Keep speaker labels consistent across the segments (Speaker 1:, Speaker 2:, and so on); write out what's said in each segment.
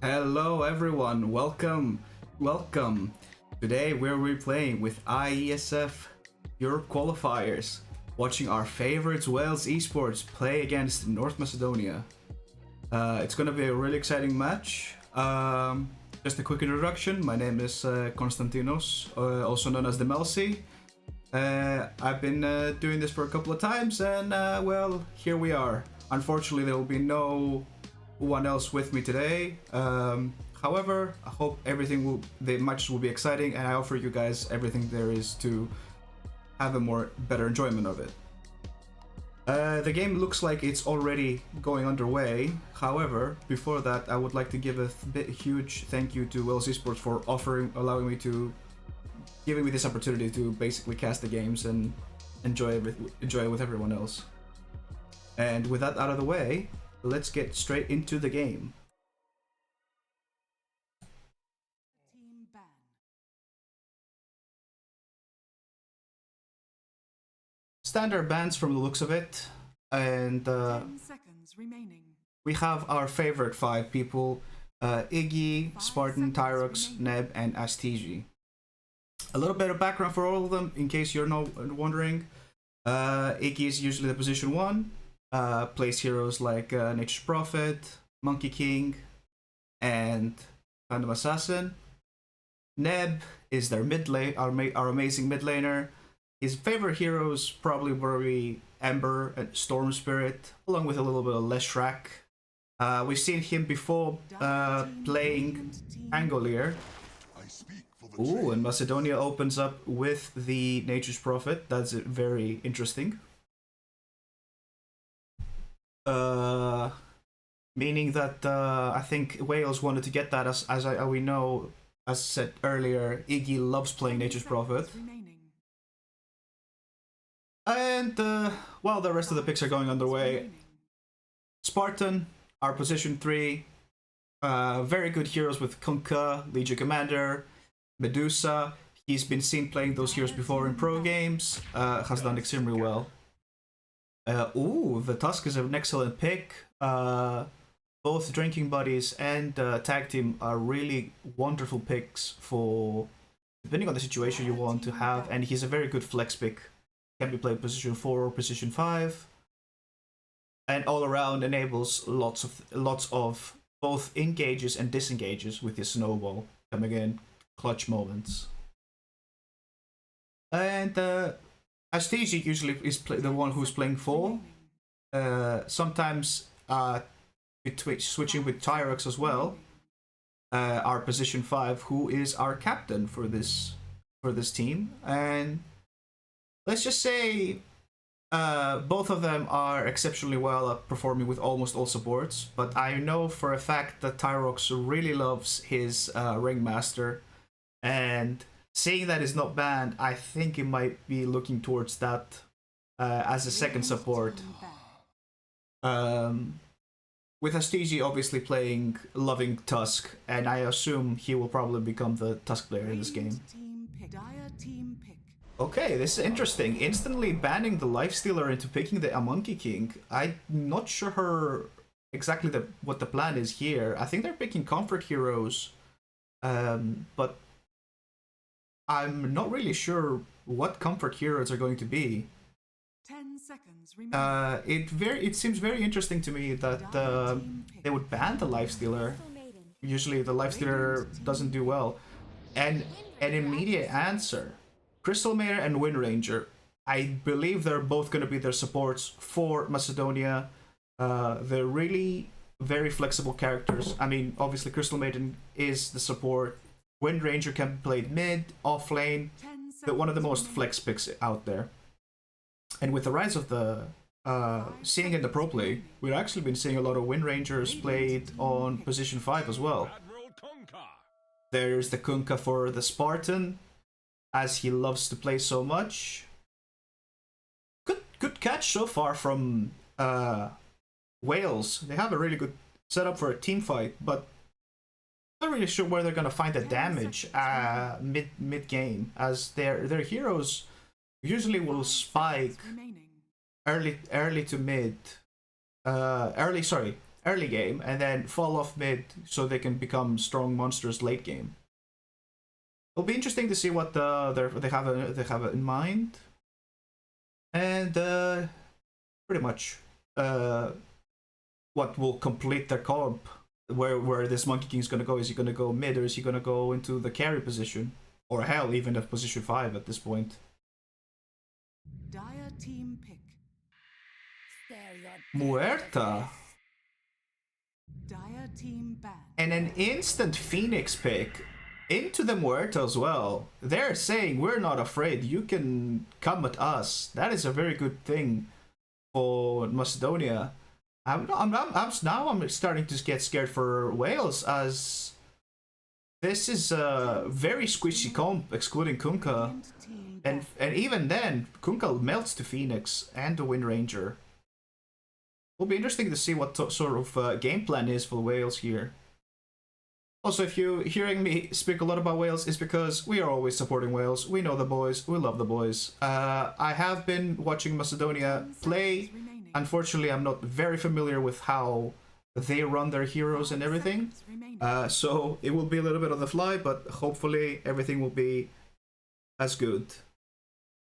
Speaker 1: Hello everyone, welcome. Today we're replaying with IESF Europe Qualifiers, watching our favorites Wales esports play against North Macedonia. It's gonna be a really exciting match. Just a quick introduction, my name is Konstantinos, also known as Dimelci. I've been doing this for a couple of times and well, here we are. Unfortunately there will be no one else with me today. However, I hope the matches will be exciting, and I offer you guys everything there is to have a better enjoyment of it. The game looks like it's already going underway. However, before that, I would like to give a huge thank you to Wales Esports for giving me this opportunity to basically cast the games and enjoy it with everyone else. And with that out of the way, let's get straight into the game.
Speaker 2: Team ban.
Speaker 1: Standard bans from the looks of it, and
Speaker 2: 10 seconds remaining.
Speaker 1: we have our favorite 5 people: Iggy, Spartan, Tyrox, Neb, and Astigi. A little bit of background for all of them, in case you're not wondering. Iggy is usually the position 1. Plays heroes like Nature's Prophet, Monkey King, and Random Assassin. Neb is their mid lane, our amazing mid laner. His favorite heroes probably were Ember and Storm Spirit, along with a little bit of Leshrac. We've seen him before playing Angolier. Ooh, and Macedonia opens up with the Nature's Prophet. That's very interesting. Meaning that I think Wales wanted to get that, we know, as said earlier, Iggy loves playing Nature's Prophet. And while the rest of the picks are going underway, Spartan, our position 3, very good heroes with Kunkka, Legion Commander, Medusa. He's been seen playing those heroes before in pro games, has done extremely well. Ooh, the Tusk is an excellent pick. Both Drinking Buddies and Tag Team are really wonderful picks for depending on the situation you want to have, and he's a very good flex pick. Can be played position 4 or position 5, and all around enables lots of both engages and disengages with his snowball coming in clutch moments. And Astigi usually is the one who's playing 4. Sometimes switching with Tyrox as well. Our position 5, who is our captain for this team, and let's just say both of them are exceptionally well at performing with almost all supports. But I know for a fact that Tyrox really loves his Ringmaster, and seeing that is not banned, I think it might be looking towards that as a second support. With Astigi obviously playing loving Tusk, and I assume he will probably become the Tusk player in this game. Okay, this is interesting. Instantly banning the Lifestealer into picking the Monkey King. I'm not sure exactly what the plan is here. I think they're picking comfort heroes, but I'm not really sure what comfort heroes are going to be.
Speaker 2: 10 seconds remaining.
Speaker 1: It seems very interesting to me that they would ban the Lifestealer. Usually the Lifestealer doesn't do well. And an immediate answer. Crystal Mayor and Wind Ranger. I believe they're both going to be their supports for Macedonia. They're really very flexible characters. I mean, obviously Crystal Maiden is the support. Wind Ranger can be played mid, off lane, but one of the most flex picks out there. And with the rise of the seeing in the pro play, we've actually been seeing a lot of Wind Rangers played on position 5 as well. There's the Kunkka for the Spartan, as he loves to play so much. Good catch so far from Wales. They have a really good setup for a team fight, but not really sure where they're gonna find the damage mid game, as their heroes usually will spike early to mid, early early game and then fall off mid so they can become strong monsters late game. It'll be interesting to see what they have in mind, and pretty much what will complete their comp. Where this Monkey King is gonna go? Is he gonna go mid or is he gonna go into the carry position, or hell, even at position 5 at this point?
Speaker 2: Dire team pick.
Speaker 1: Muerta.
Speaker 2: Dire team ban.
Speaker 1: And an instant Phoenix pick into the Muerta as well. They're saying we're not afraid. You can come at us. That is a very good thing for Macedonia. I'm starting to get scared for Wales, as this is a very squishy comp, excluding Kunkka. And even then, Kunkka melts to Phoenix and the Wind Ranger. It'll be interesting to see what sort of game plan is for Wales here. Also, if you're hearing me speak a lot about Wales, it's because we are always supporting Wales. We know the boys. We love the boys. I have been watching Macedonia play. Unfortunately, I'm not very familiar with how they run their heroes and everything. So it will be a little bit on the fly, but hopefully everything will be as good.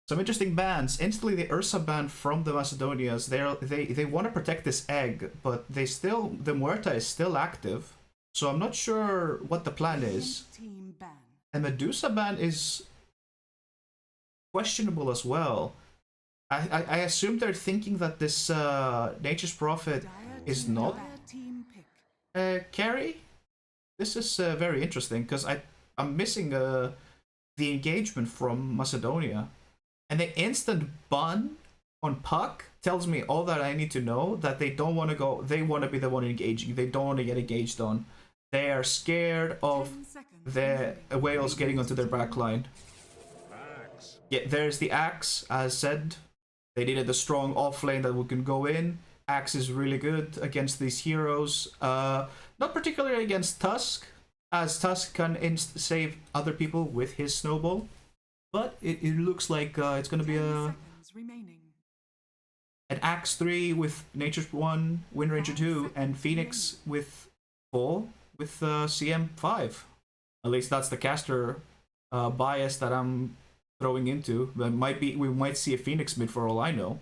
Speaker 1: Some interesting bans. Instantly, the Ursa ban from the Macedonians. They want to protect this egg, but the Muerta is still active. So I'm not sure what the plan is. And Medusa ban is questionable as well. I assume they're thinking that this Nature's Prophet is not carry. This is very interesting because I'm missing the engagement from Macedonia. And the instant ban on Puck tells me all that I need to know, that they don't want to go, they want to be the one engaging, they don't want to get engaged on. They are scared of the Wales getting onto their backline. Yeah, there's the Axe, as said. They needed a strong offlane that we can go in. Axe is really good against these heroes. Not particularly against Tusk, as Tusk can save other people with his snowball. But it looks like it's going to be an Axe 3 with Nature's 1, Wind Ranger 2, and Phoenix with 4 with CM 5. At least that's the caster bias that I'm throwing into. But we might see a Phoenix mid for all I know.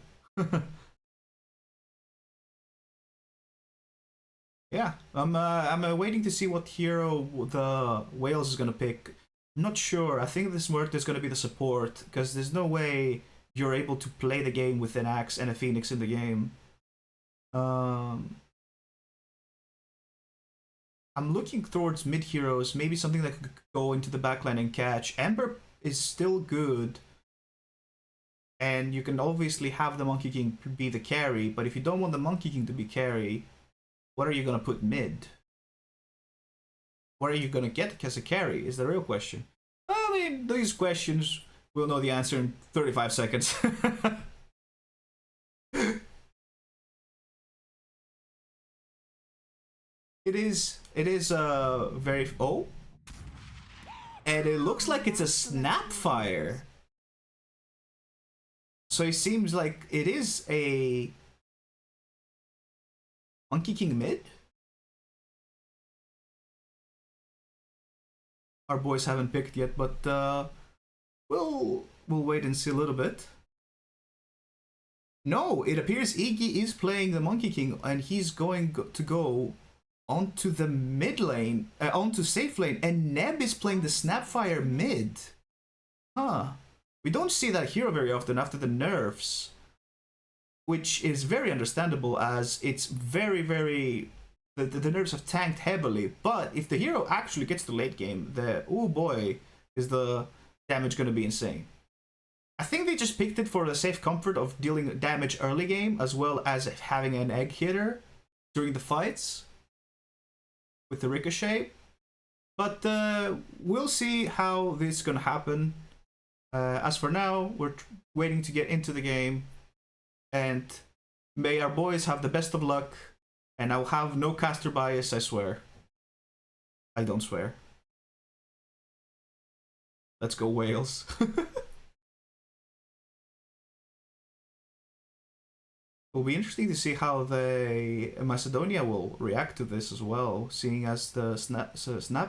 Speaker 1: Yeah, I'm waiting to see what hero the Wales is gonna pick. I'm not sure. I think this Muerta is gonna be the support, because there's no way you're able to play the game with an Axe and a Phoenix in the game. I'm looking towards mid heroes, maybe something that could go into the backline and catch. Ember is still good, and you can obviously have the Monkey King be the carry, but if you don't want the Monkey King to be carry, what are you gonna put mid? What are you gonna get as a carry is the real question. I mean, these questions, we'll know the answer in 35 seconds. It is very... Oh? And it looks like it's a Snapfire. So it seems like it is a Monkey King mid? Our boys haven't picked yet, but we'll wait and see a little bit. No, it appears Iggy is playing the Monkey King, and he's going to go onto the mid lane, onto safe lane, and Neb is playing the Snapfire mid. Huh. We don't see that hero very often after the nerfs, which is very understandable, as it's very, very... The nerfs have tanked heavily, but if the hero actually gets to late game, oh boy, is the damage going to be insane. I think they just picked it for the safe comfort of dealing damage early game, as well as having an egg hitter during the fights with the ricochet. But we'll see how this is going to happen. As for now, we're waiting to get into the game, and may our boys have the best of luck. And I'll have no caster bias, I swear. I don't swear. Let's go Wales. It'll be interesting to see how the Macedonia will react to this as well, seeing as the snap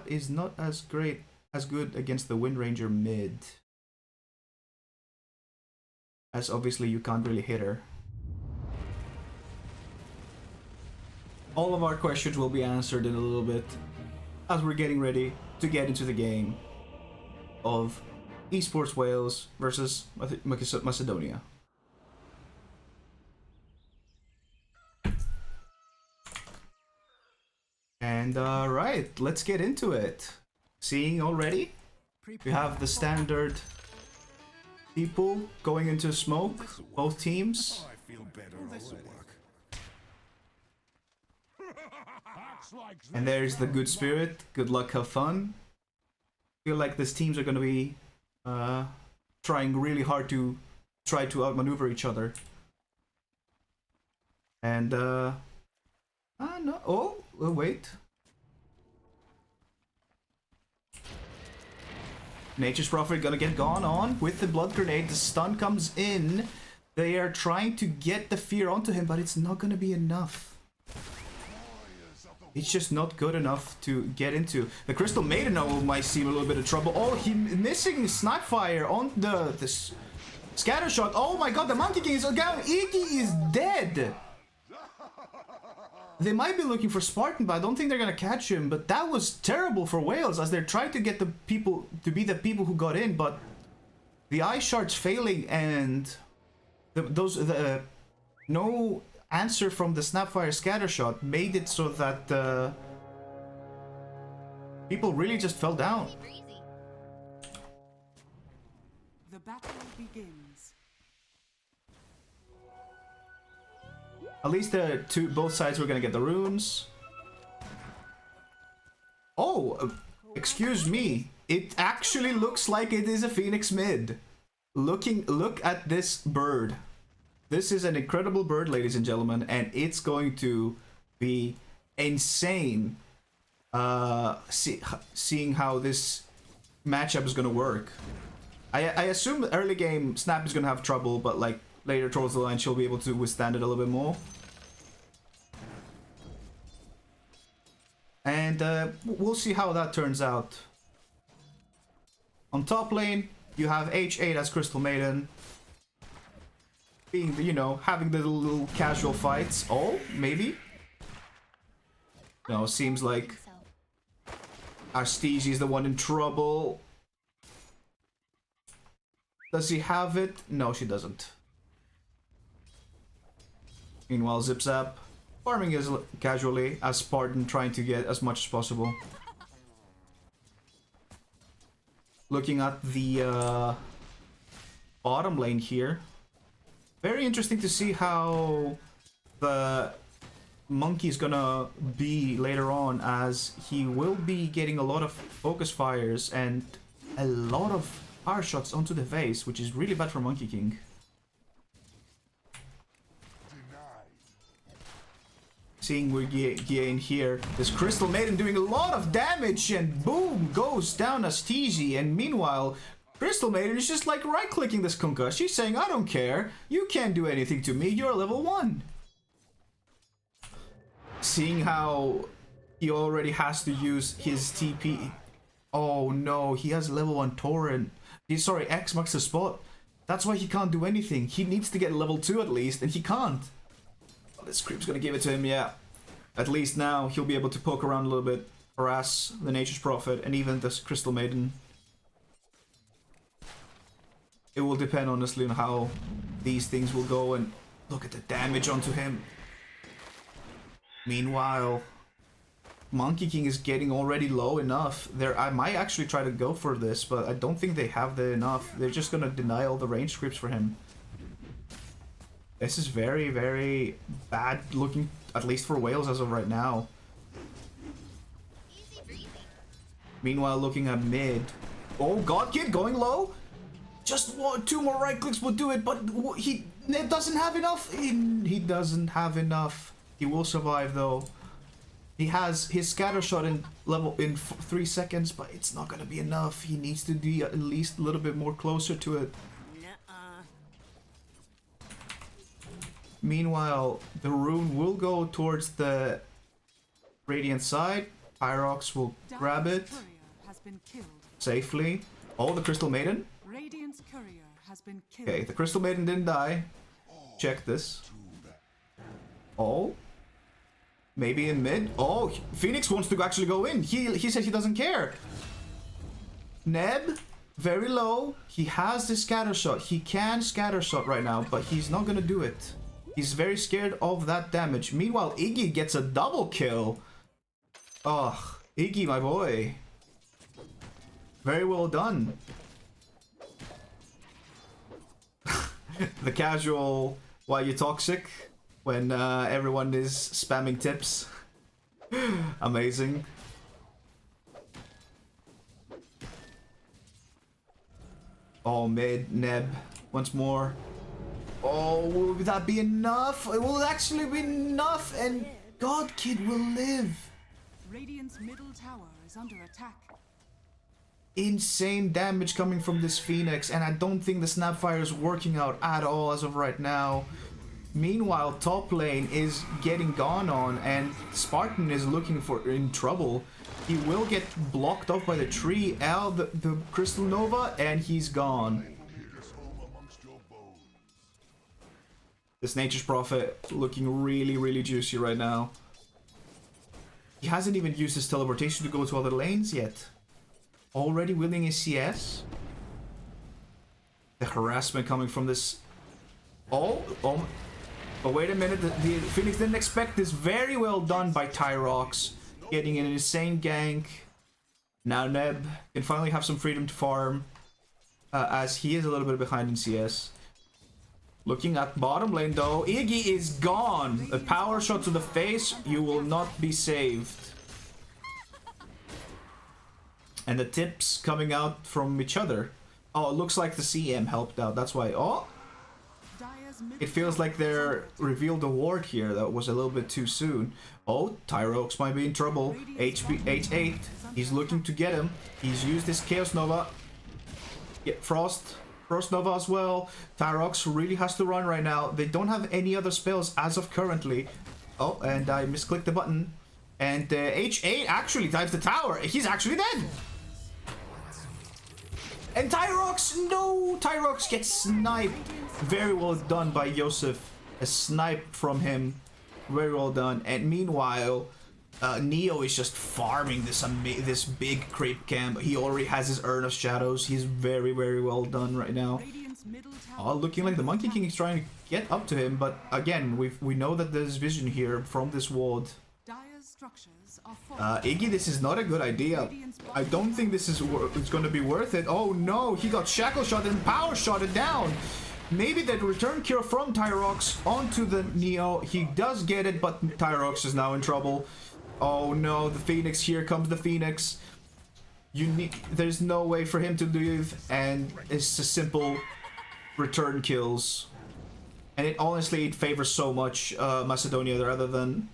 Speaker 1: is not as good against the Wind Ranger mid. As obviously you can't really hit her. All of our questions will be answered in a little bit as we're getting ready to get into the game of Esports Wales versus Macedonia. And right, let's get into it. Seeing already, we have the standard people going into smoke, both teams.
Speaker 3: I feel better already.
Speaker 1: And there's the good spirit, good luck, have fun. Feel like these teams are going to be trying really hard to try to outmaneuver each other. And no, oh wait. Nature's Prophet gonna get gone on with the blood grenade. The stun comes in. They are trying to get the fear onto him, but it's not gonna be enough. It's just not good enough to get into. The Crystal Maiden might seem a little bit of trouble. Oh, he missing Snipe Fire on the scatter shot. Oh my god, the Monkey King is down. Iggy is dead. They might be looking for Spartan, but I don't think they're gonna catch him. But that was terrible for Wales as they're trying to get the people to be the people who got in, but the eye shards failing and no answer from the Snapfire scatter shot made it so that people really just fell down.
Speaker 2: The battle begins.
Speaker 1: At least both sides were gonna get the runes. Oh, excuse me. It actually looks like it is a Phoenix mid. Look at this bird. This is an incredible bird, ladies and gentlemen, and it's going to be insane seeing how this matchup is gonna work. I assume the early game Snap is gonna have trouble, but like later towards the line she'll be able to withstand it a little bit more. And we'll see how that turns out. On top lane, you have H8 as Crystal Maiden. Being, having the little casual fights. Oh, maybe? No, seems like Arstegi is the one in trouble. Does he have it? No, she doesn't. Meanwhile, Zip Zap farming is casually as Spartan, trying to get as much as possible. Looking at the bottom lane here. Very interesting to see how the Monkey's gonna be later on, as he will be getting a lot of focus fires and a lot of fire shots onto the face, which is really bad for Monkey King. Seeing we're getting here, this Crystal Maiden doing a lot of damage, and boom, goes down Arstegi. And meanwhile, Crystal Maiden is just like right-clicking this Kunkka. She's saying, I don't care, you can't do anything to me, you're level 1. Seeing how he already has to use his TP. Oh no, he has level 1 Torrent. Sorry, X marks the spot. That's why he can't do anything. He needs to get level 2 at least, and he can't. This creep's gonna give it to him, yeah. At least now he'll be able to poke around a little bit, harass the Nature's Prophet, and even this Crystal Maiden. It will depend, honestly, on how these things will go, and look at the damage onto him. Meanwhile, Monkey King is getting already low enough. I might actually try to go for this, but I don't think they have enough. They're just gonna deny all the range creeps for him. This is very, very bad looking, at least for Wales as of right now. Meanwhile, looking at mid. Oh, God Kid going low? Just 2 more right clicks will do it, but he doesn't have enough. He doesn't have enough. He will survive though. He has his scatter shot in 3 seconds, but it's not gonna be enough. He needs to be at least a little bit more closer to it. Meanwhile, the rune will go towards the Radiant side. Pyrox will grab it
Speaker 2: Dire's courier has been killed.
Speaker 1: safely. Oh, the Crystal Maiden.
Speaker 2: Radiant's courier has been killed.
Speaker 1: Okay, the Crystal Maiden didn't die. Check this. Oh. Maybe in mid. Oh, Phoenix wants to actually go in. He says he doesn't care. Neb, very low. He has the scatter shot. He can scatter shot right now, but he's not gonna do it. He's very scared of that damage. Meanwhile, Iggy gets a double kill. Oh, Iggy, my boy. Very well done. The casual, why you toxic? When everyone is spamming tips. Amazing. Oh, mid, Neb. Once more. Oh, will that be enough? It will actually be enough, and God Kid will live.
Speaker 2: Radiant's middle tower is under attack.
Speaker 1: Insane damage coming from this Phoenix, and I don't think the Snapfire is working out at all as of right now. Meanwhile, top lane is getting gone on, and Spartan is looking for in trouble. He will get blocked off by the tree, the Crystal Nova, and he's gone. This Nature's Prophet looking really, really juicy right now. He hasn't even used his teleportation to go to other lanes yet. Already winning his CS. The harassment coming from this. Oh. But wait a minute, the Phoenix didn't expect this. Very well done by Tyrox. Getting an insane gank. Now Neb can finally have some freedom to farm. As he is a little bit behind in CS. Looking at bottom lane though, Iggy is gone. A power shot to the face, you will not be saved. And the tips coming out from each other. Oh, it looks like the CM helped out, that's why. Oh! It feels like they're revealed a ward here that was a little bit too soon. Oh, Tyrox might be in trouble. H8, he's looking to get him. He's used his Chaos Nova. Yeah, Frost Nova as well. Tyrox really has to run right now. They don't have any other spells as of currently. Oh, and I misclicked the button. And H8 actually dives the tower. He's actually dead. And Tyrox, no! Tyrox gets sniped. Very well done by Yosef. A snipe from him. Very well done. And meanwhile, Neo is just farming this big creep camp. He already has his Urn of Shadows. He's very, very well done right now. Oh, looking like the Monkey King is trying to get up to him, but again, we know that there's vision here from this ward. Iggy, this is not a good idea. I don't think this is it's going to be worth it. Oh no, he got shackle shot and power shotted down. Maybe that return cure from Tyrox onto the Neo. He does get it, but Tyrox is now in trouble. Oh no, the Phoenix, here comes the Phoenix. There's no way for him to live, and it's a simple return kills. And it honestly favors so much Macedonia rather than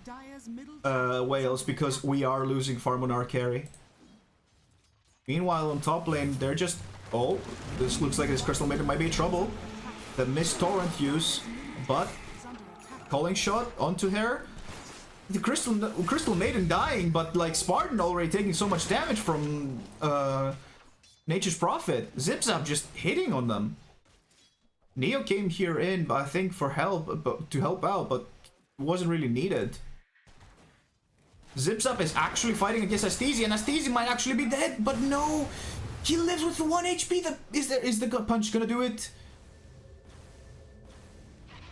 Speaker 1: Wales, because we are losing farm on our carry. Meanwhile on top lane, they're just... Oh, this looks like this Crystal Maiden might be in trouble. The missed torrent use, but calling shot onto her. The Crystal Maiden dying, but like Spartan already taking so much damage from Nature's Prophet. Zip Zap just hitting on them. Neo came here in, but I think for help, to help out, but it wasn't really needed. Zip Zap is actually fighting against Astezi, and Astezi might actually be dead, but no! He lives with 1 HP! Is the gut punch gonna do it?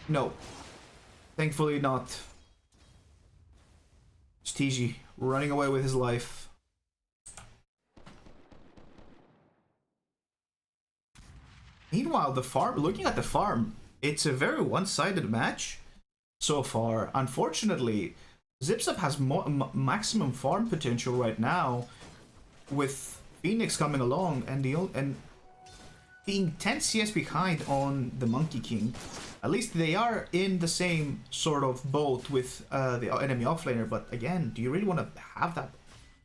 Speaker 1: No. Thankfully not. Astezi running away with his life. Meanwhile, the farm, looking at the farm, it's a very one-sided match so far. Unfortunately, Zipzap has maximum farm potential right now, with Phoenix coming along and being 10 CS behind on the Monkey King. At least they are in the same sort of boat with the enemy offlaner, but again, do you really want to have that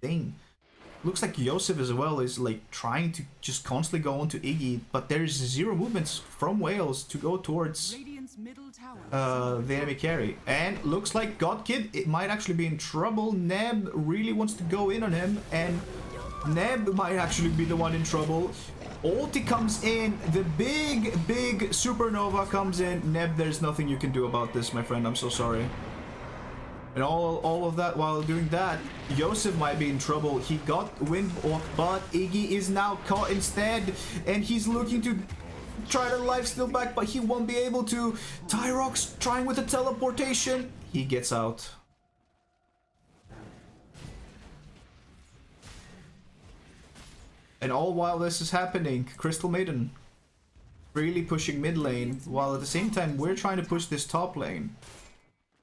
Speaker 1: thing? Looks like Yosef as well is like trying to just constantly go on to Iggy, but there's zero movements from Wales to go towards the enemy carry. And looks like Godkid, it might actually be in trouble. Neb really wants to go in on him, and Neb might actually be the one in trouble. Ulti comes in, the big supernova comes in. Neb, there's nothing you can do about this, my friend, I'm so sorry. And all of that, while doing that, Joseph might be in trouble. He got wind off, but Iggy is now caught instead, and he's looking to try to lifesteal back, but he won't be able to. Tyrox trying with the teleportation. He gets out. And all while this is happening, Crystal Maiden really pushing mid lane, while at the same time we're trying to push this top lane.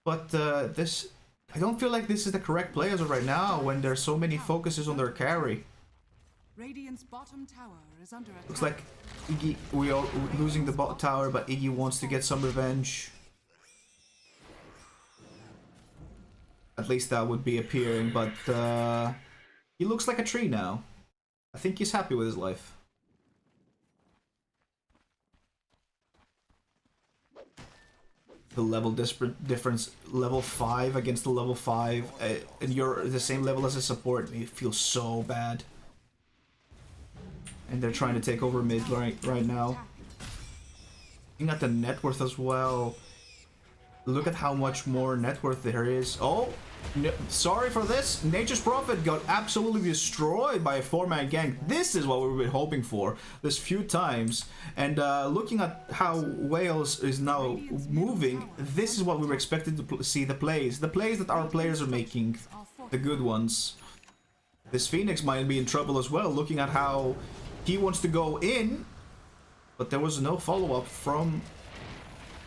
Speaker 1: But I don't feel like this is the correct play as of right now when there's so many focuses on their carry.
Speaker 2: Radiant's bottom tower is under attack.
Speaker 1: Looks like Iggy, we are losing the bot tower, but Iggy wants to get some revenge. At least that would be appearing, but he looks like a tree now. I think he's happy with his life. The level difference, level 5 against the level 5, and you're the same level as a support, it feels so bad. And they're trying to take over mid right now. Looking at the net worth as well. Look at how much more net worth there is. Oh, sorry for this. Nature's Prophet got absolutely destroyed by a 4-man gank. This is what we've been hoping for this few times. And looking at how Wales is now moving, this is what we were expected to see the plays. The plays that our players are making, the good ones. This Phoenix might be in trouble as well, looking at how he wants to go in, but there was no follow-up from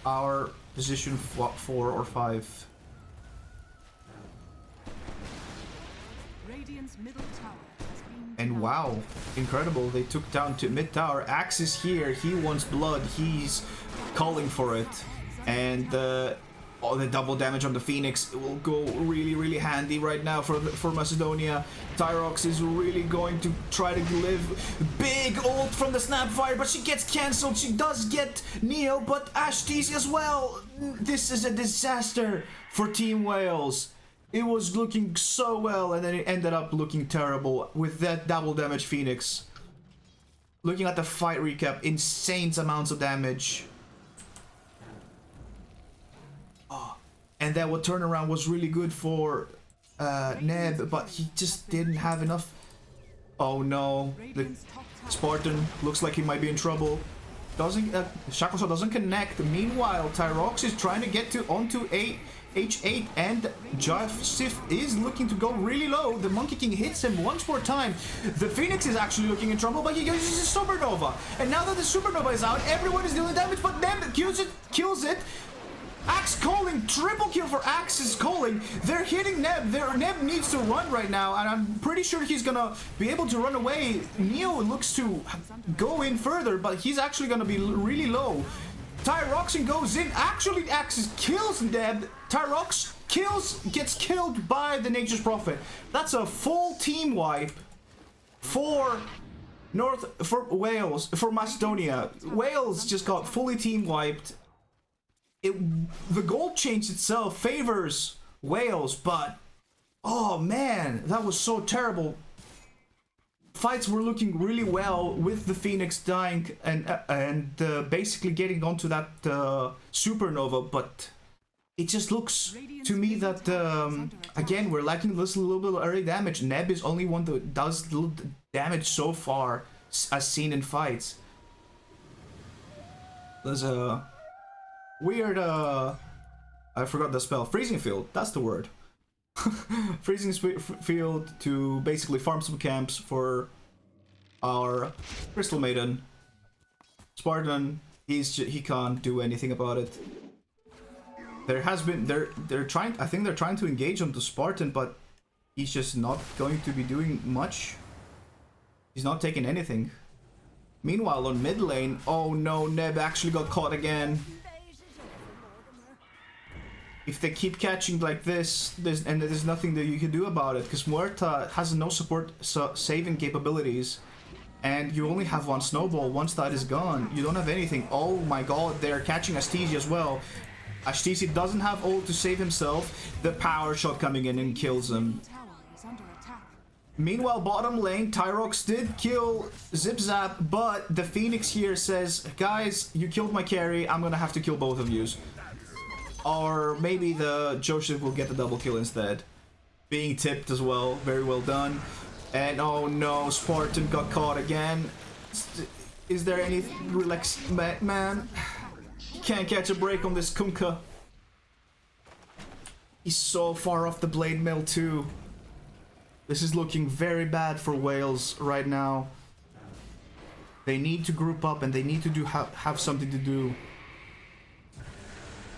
Speaker 1: our position 4 or 5.
Speaker 2: Radiant's middle tower has been
Speaker 1: And wow, incredible, they took down to mid tower. Axe is here, he wants blood, he's calling for it. And all the double damage on the Phoenix will go really handy right now for Macedonia. Tyrox is really going to try to live. Big ult from the Snapfire, but she gets cancelled. She does get Neo, but Ashtis as well. This is a disaster for Team Wales. It was looking so well, and then it ended up looking terrible with that double damage Phoenix. Looking at the fight recap, insane amounts of damage. And then what turnaround was really good for Neb, but he just didn't have enough. Oh no, the Spartan looks like he might be in trouble. Shacklesaw doesn't connect. Meanwhile, Tyrox is trying to get onto H8, and Joseph is looking to go really low. The Monkey King hits him once more time. The Phoenix is actually looking in trouble, but he uses his Supernova. And now that the Supernova is out, everyone is dealing damage, but Neb kills it. Axe calling, triple kill for Axe's calling. They're hitting Neb. Neb needs to run right now, and I'm pretty sure he's gonna be able to run away. Neo looks to go in further, but he's actually gonna be really low. Tyroxin goes in. Actually, Axe kills Neb. Tyrox gets killed by the Nature's Prophet. That's a full team wipe for Wales, for Macedonia. Wales just got fully team wiped. The gold change itself favors Wales, but oh man, that was so terrible. Fights were looking really well with the Phoenix dying and basically getting onto that supernova, but it just looks to me that again we're lacking this little bit of early damage. Neb is only one that does little damage so far as seen in fights. There's a weird, I forgot the spell. Freezing Field, that's the word. Freezing Field to basically farm some camps for our Crystal Maiden. Spartan, he can't do anything about it. There has been, I think they're trying to engage on the Spartan, but he's just not going to be doing much. He's not taking anything. Meanwhile, on mid lane, oh no, Neb actually got caught again. If they keep catching like this, there's nothing that you can do about it, because Muerta has no support saving capabilities, and you only have one snowball. Once that is gone, you don't have anything. Oh my god, they're catching Astigi as well. Ashtisi doesn't have ult to save himself. The power shot coming in and kills him.
Speaker 2: Tower is under attack.
Speaker 1: Meanwhile, bottom lane, Tyrox did kill Zip Zap, but the Phoenix here says, guys, you killed my carry, I'm gonna have to kill both of yous. Or maybe the Joseph will get the double kill instead. Being tipped as well, very well done. And oh no, Spartan got caught again. Is there any relax, man? Can't catch a break on this Kunkka. He's so far off the blade mill too. This is looking very bad for Wales right now. They need to group up and they need to have something to do.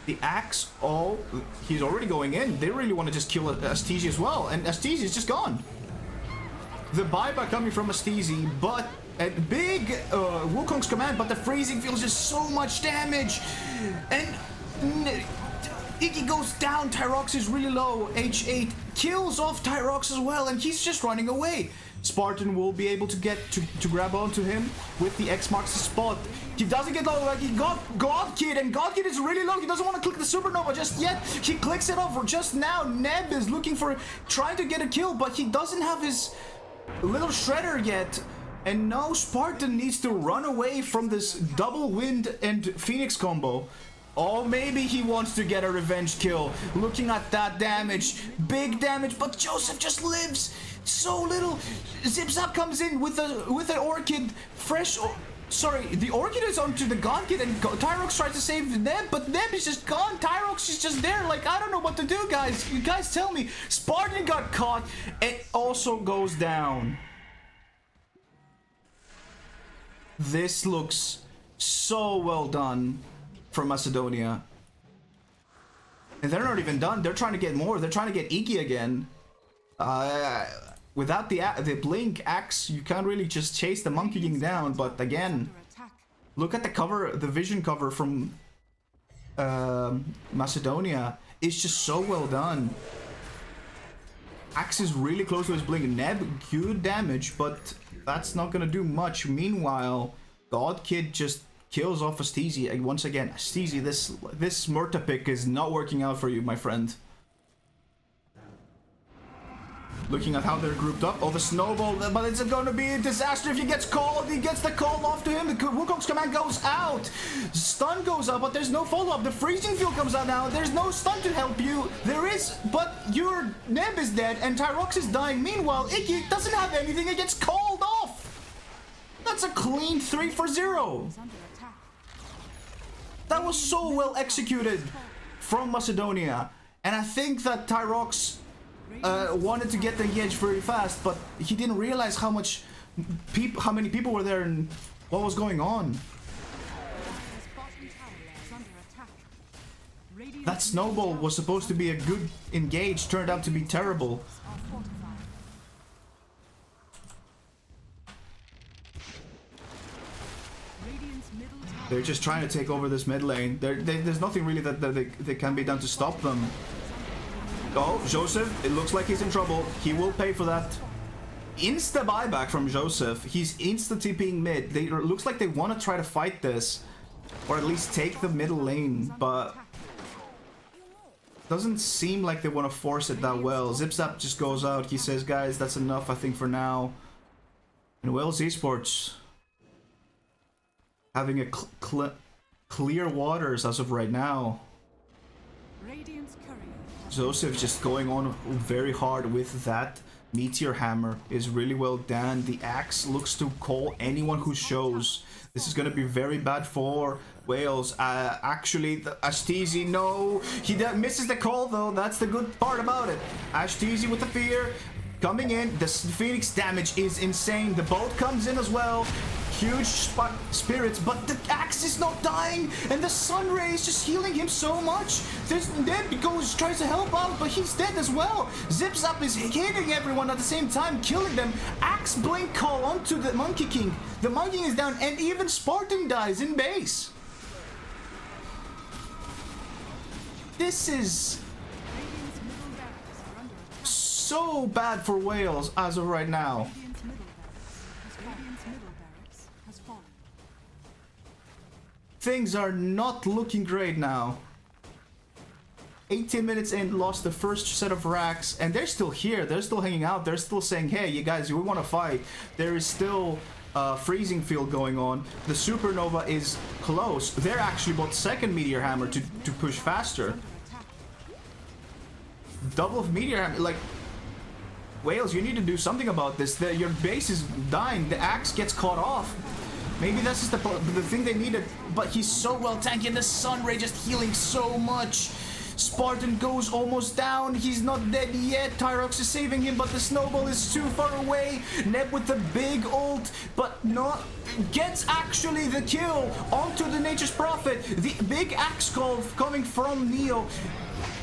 Speaker 1: The Axe, oh, he's already going in. They really want to just kill Astisi as well, and Astisi is just gone. The buyback coming from Astisi, but a big Wukong's command, but the freezing feels just so much damage. And Iggy goes down, Tyrox is really low, H8 kills off Tyrox as well, and he's just running away. Spartan will be able to get to grab onto him with the X marks the spot. He doesn't get low, like he got God Kid, and God Kid is really low. He doesn't want to click the supernova just yet. He clicks it off just now. Neb is looking for, trying to get a kill, but he doesn't have his little shredder yet. And now Spartan needs to run away from this double wind and Phoenix combo. Or maybe he wants to get a revenge kill. Looking at that damage, big damage, but Joseph just lives so little. Zip Zap comes in with an Orchid, fresh. Sorry, the Orchid is onto the God Kid, and Tyrox tries to save Neb, but Neb is just gone. Tyrox is just there. Like, I don't know what to do, guys. You guys tell me. Spartan got caught. It also goes down. This looks so well done from Macedonia. And they're not even done. They're trying to get more. They're trying to get Iggy again. Without the blink axe, you can't really just chase the Monkey King down. But again, look at the cover, the vision cover from Macedonia. It's just so well done. Axe is really close to his blink. Neb, good damage, but that's not gonna do much. Meanwhile, God Kid just kills off Astisi. And once again, Astisi, this Murta pick is not working out for you, my friend. Looking at how they're grouped up. Oh, the snowball, but it's going to be a disaster if he gets called. He gets the call off to him. The Wukong's command goes out. Stun goes up, but there's no follow-up. The freezing field comes out now. There's no stun to help you. There is, but your Neb is dead and Tyrox is dying. Meanwhile, Iggy doesn't have anything. It gets called off. That's a clean 3 for 0. That was so well executed from Macedonia. And I think that Tyrox wanted to get the engage very fast, but he didn't realize how many people were there and what was going on. That snowball was supposed to be a good engage, turned out to be terrible. They're just trying to take over this mid lane. There's nothing really that can be done to stop them. Oh, Joseph, it looks like he's in trouble. He will pay for that. Insta buyback from Joseph. He's insta TPing mid. It looks like they want to try to fight this, or at least take the middle lane, but doesn't seem like they want to force it that well. Zip Zap just goes out. He says, guys, that's enough, I think, for now. And Wales Esports having a clear waters as of right now. Joseph just going on very hard with that. Meteor Hammer is really well done. The axe looks to call anyone who shows. This is going to be very bad for Wales. Actually, Ashtisi, no. He misses the call, though. That's the good part about it. Ashtisi with the fear. Coming in. The Phoenix damage is insane. The boat comes in as well. Huge spirits, but the axe is not dying, and the sun ray is just healing him so much. There's Neb tries to help out, but he's dead as well. Zip Zap is hitting everyone at the same time, killing them. Axe blink call onto the Monkey King. The Monkey King is down, and even Spartan dies in base. This is so bad for Wales as of right now. Things are not looking great now. 18 minutes in, lost the first set of racks, and they're still here. They're still hanging out. They're still saying, hey, you guys, we want to fight. There is still freezing field going on. The supernova is close. They're actually bought second meteor hammer to push faster. Double of meteor hammer, like, Wales, you need to do something about this. Your base is dying. The axe gets caught off. Maybe that's just the thing they needed. But he's so well tanky, and the sun ray just healing so much. Spartan goes almost down. He's not dead yet. Tyrox is saving him, but the snowball is too far away. Neb with the big ult, but not gets actually the kill onto the Nature's Prophet. The big axe call coming from Neo.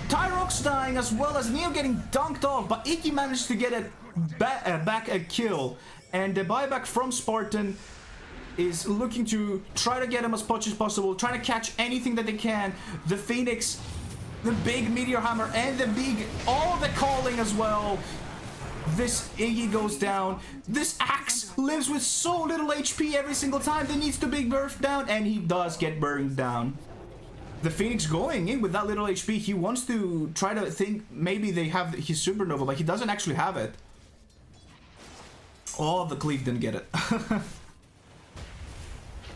Speaker 1: Tyrox dying as well as Neo getting dunked off, but Iggy managed to get back a kill. And the buyback from Spartan is looking to try to get him as much as possible, trying to catch anything that they can. The Phoenix, the big meteor hammer, and all the calling as well. This Iggy goes down. This axe lives with so little HP every single time. They needs to be burst down, and he does get burned down. The Phoenix going in with that little HP, he wants to try to think maybe they have his supernova, but he doesn't actually have it. Oh, the Cleave didn't get it.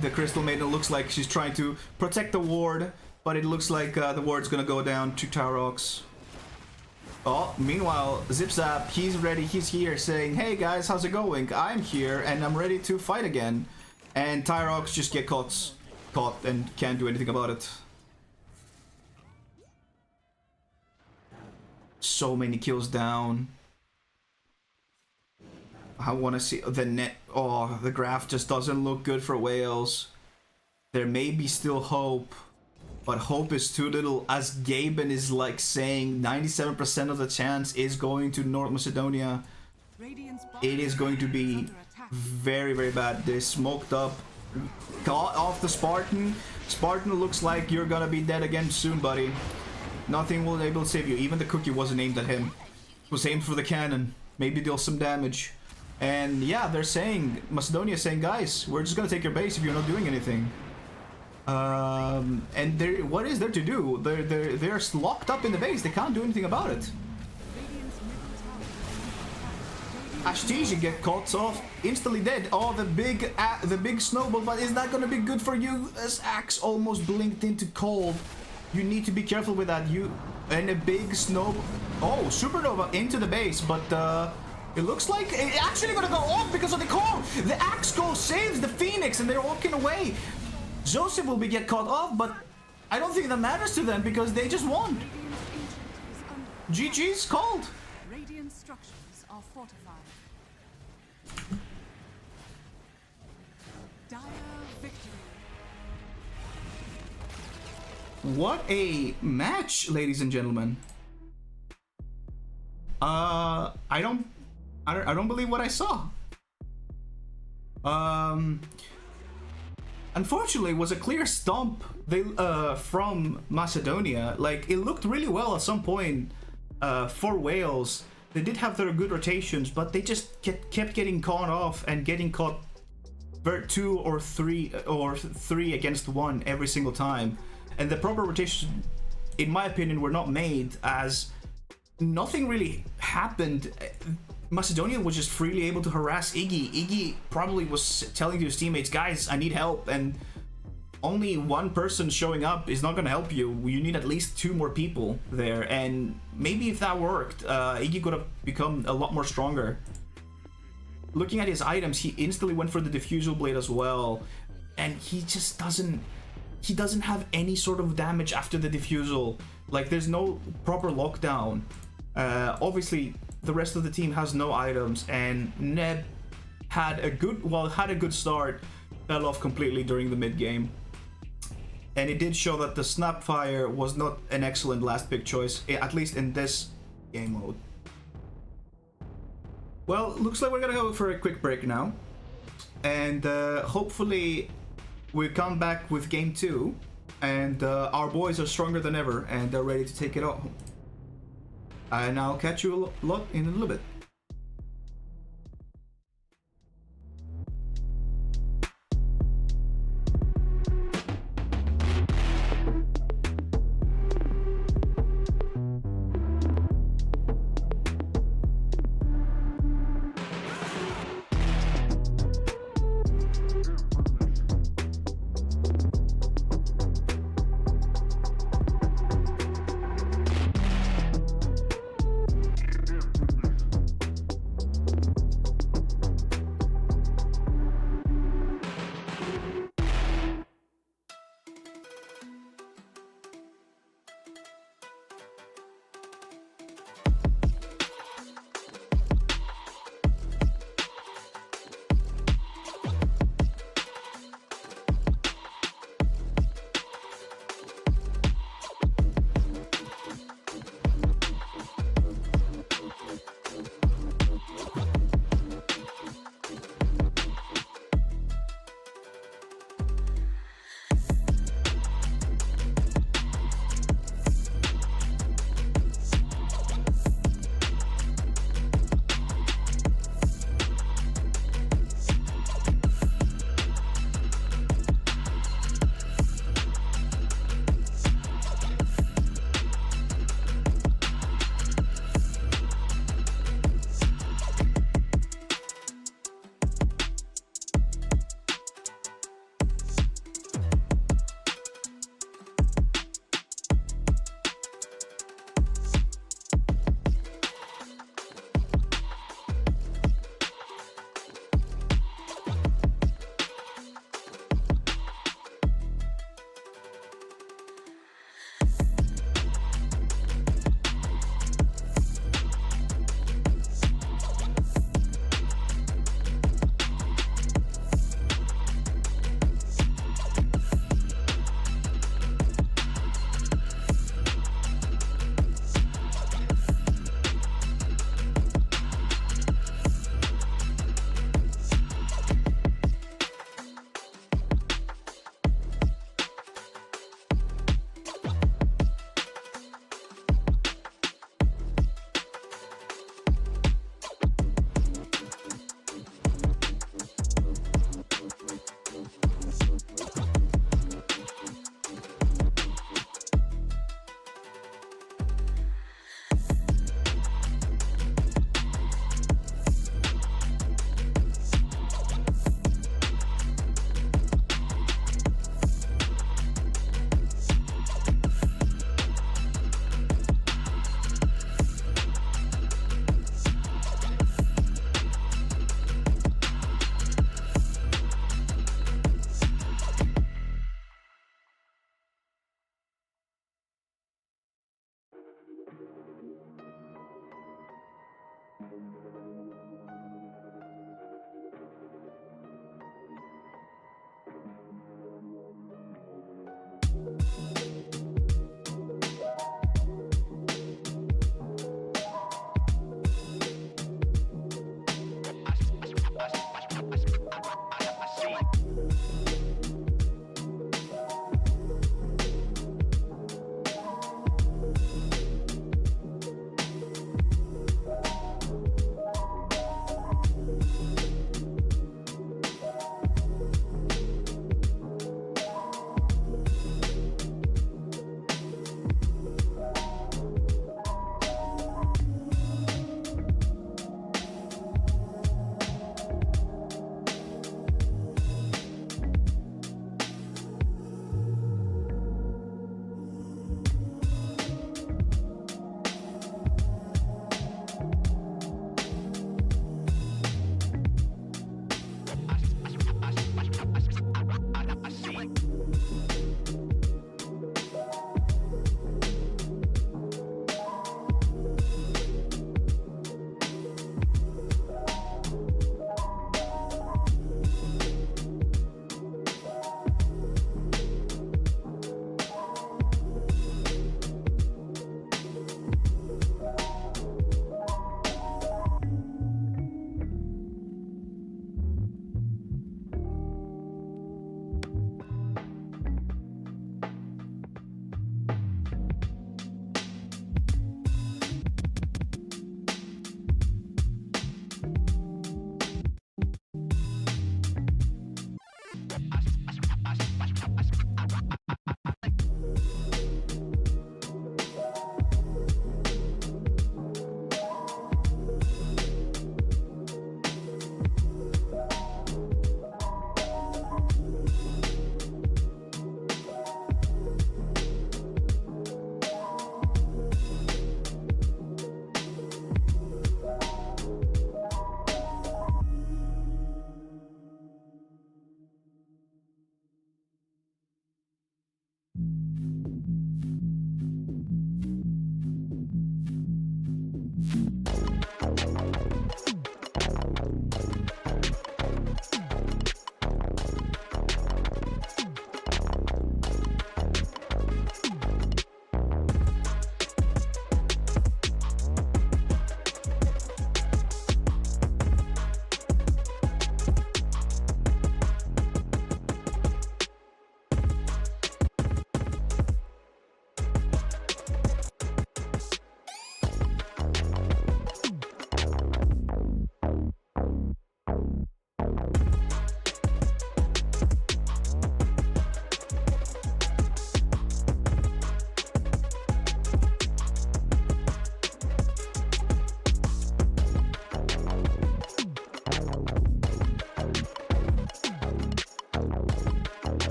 Speaker 1: The Crystal Maiden looks like she's trying to protect the ward, but it looks like the ward's gonna go down to Tyrox. Oh, meanwhile, Zipzap, he's ready, he's here saying, hey guys, how's it going? I'm here and I'm ready to fight again. And Tyrox just get caught and can't do anything about it. So many kills down. I want to see the net. Oh, the graph just doesn't look good for Wales. There may be still hope, but hope is too little, as Gaben is like saying 97% of the chance is going to North Macedonia. It is going to be very, very bad. They're smoked up. Caught off the Spartan. Spartan looks like you're gonna be dead again soon, buddy. Nothing will be able to save you. Even the cookie wasn't aimed at him. It was aimed for the cannon. Maybe deal some damage. And yeah, they're saying, Macedonia is saying, guys, we're just gonna take your base if you're not doing anything. And what is there to do? They're locked up in the base. They can't do anything about it. Ashtiji get caught off, instantly dead. Oh, the big snowball, but is that gonna be good for you? As Axe almost blinked into cold. You need to be careful with that. And a big snow. Oh, supernova into the base, but it looks like it's actually gonna go off because of the call. The axe goal saves the Phoenix, and they're walking away. Joseph will get caught off, but I don't think that matters to them because they just won. GG's called.
Speaker 2: Radiant structures are fortified. Dire victory.
Speaker 1: What a match, ladies and gentlemen. I don't believe what I saw. Unfortunately, it was a clear stomp from Macedonia. Like, it looked really well at some point for Wales. They did have their good rotations, but they just kept getting caught off and getting caught 2 or 3 against 1 every single time. And the proper rotations, in my opinion, were not made, as nothing really happened. Macedonia was just freely able to harass Iggy. Iggy probably was telling to his teammates, guys, I need help, and only one person showing up is not going to help you. You need at least 2 more people there, and maybe if that worked, Iggy could have become a lot more stronger. Looking at his items, he instantly went for the diffusal blade as well, and he just doesn't have any sort of damage after the diffusal. Like, there's no proper lockdown. Obviously, the rest of the team has no items, and Neb had a good start, fell off completely during the mid game. And it did show that the Snapfire was not an excellent last pick choice, at least in this game mode. Well, looks like we're gonna go for a quick break now, and hopefully we come back with game 2, and our boys are stronger than ever, and they're ready to take it on. And I'll catch you a lot in a little bit.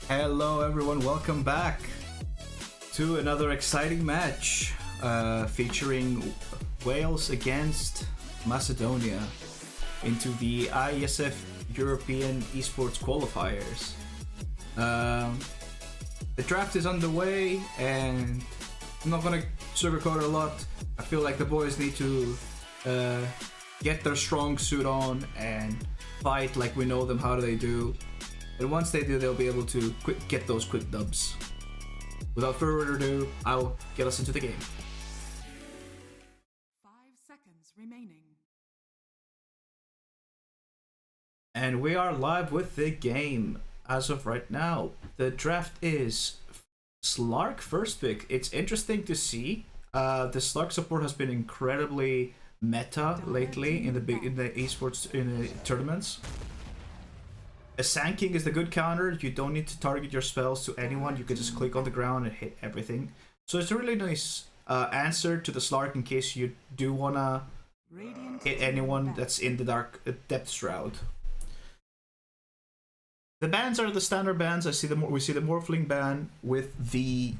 Speaker 1: Hello everyone, welcome back to another exciting match featuring Wales against Macedonia into the IESF European Esports Qualifiers. The draft is underway and I'm not gonna sugarcoat it a lot. I feel like the boys need to get their strong suit on and fight like we know them how they do. And once they do, they'll be able to get those quick dubs. Without further ado, I'll get us into the game.
Speaker 2: 5 seconds remaining.
Speaker 1: And we are live with the game as of right now. The draft is Slark first pick. It's interesting to see. The Slark support has been incredibly meta lately in the esports in the tournaments. A Sand King is the good counter. You don't need to target your spells to anyone. You can just click on the ground and hit everything. So it's a really nice answer to the Slark in case you do wanna
Speaker 2: Radiant
Speaker 1: hit
Speaker 2: team
Speaker 1: anyone
Speaker 2: back.
Speaker 1: that's in the dark depth shroud. The bans are the standard bans. We see the Morphling ban with the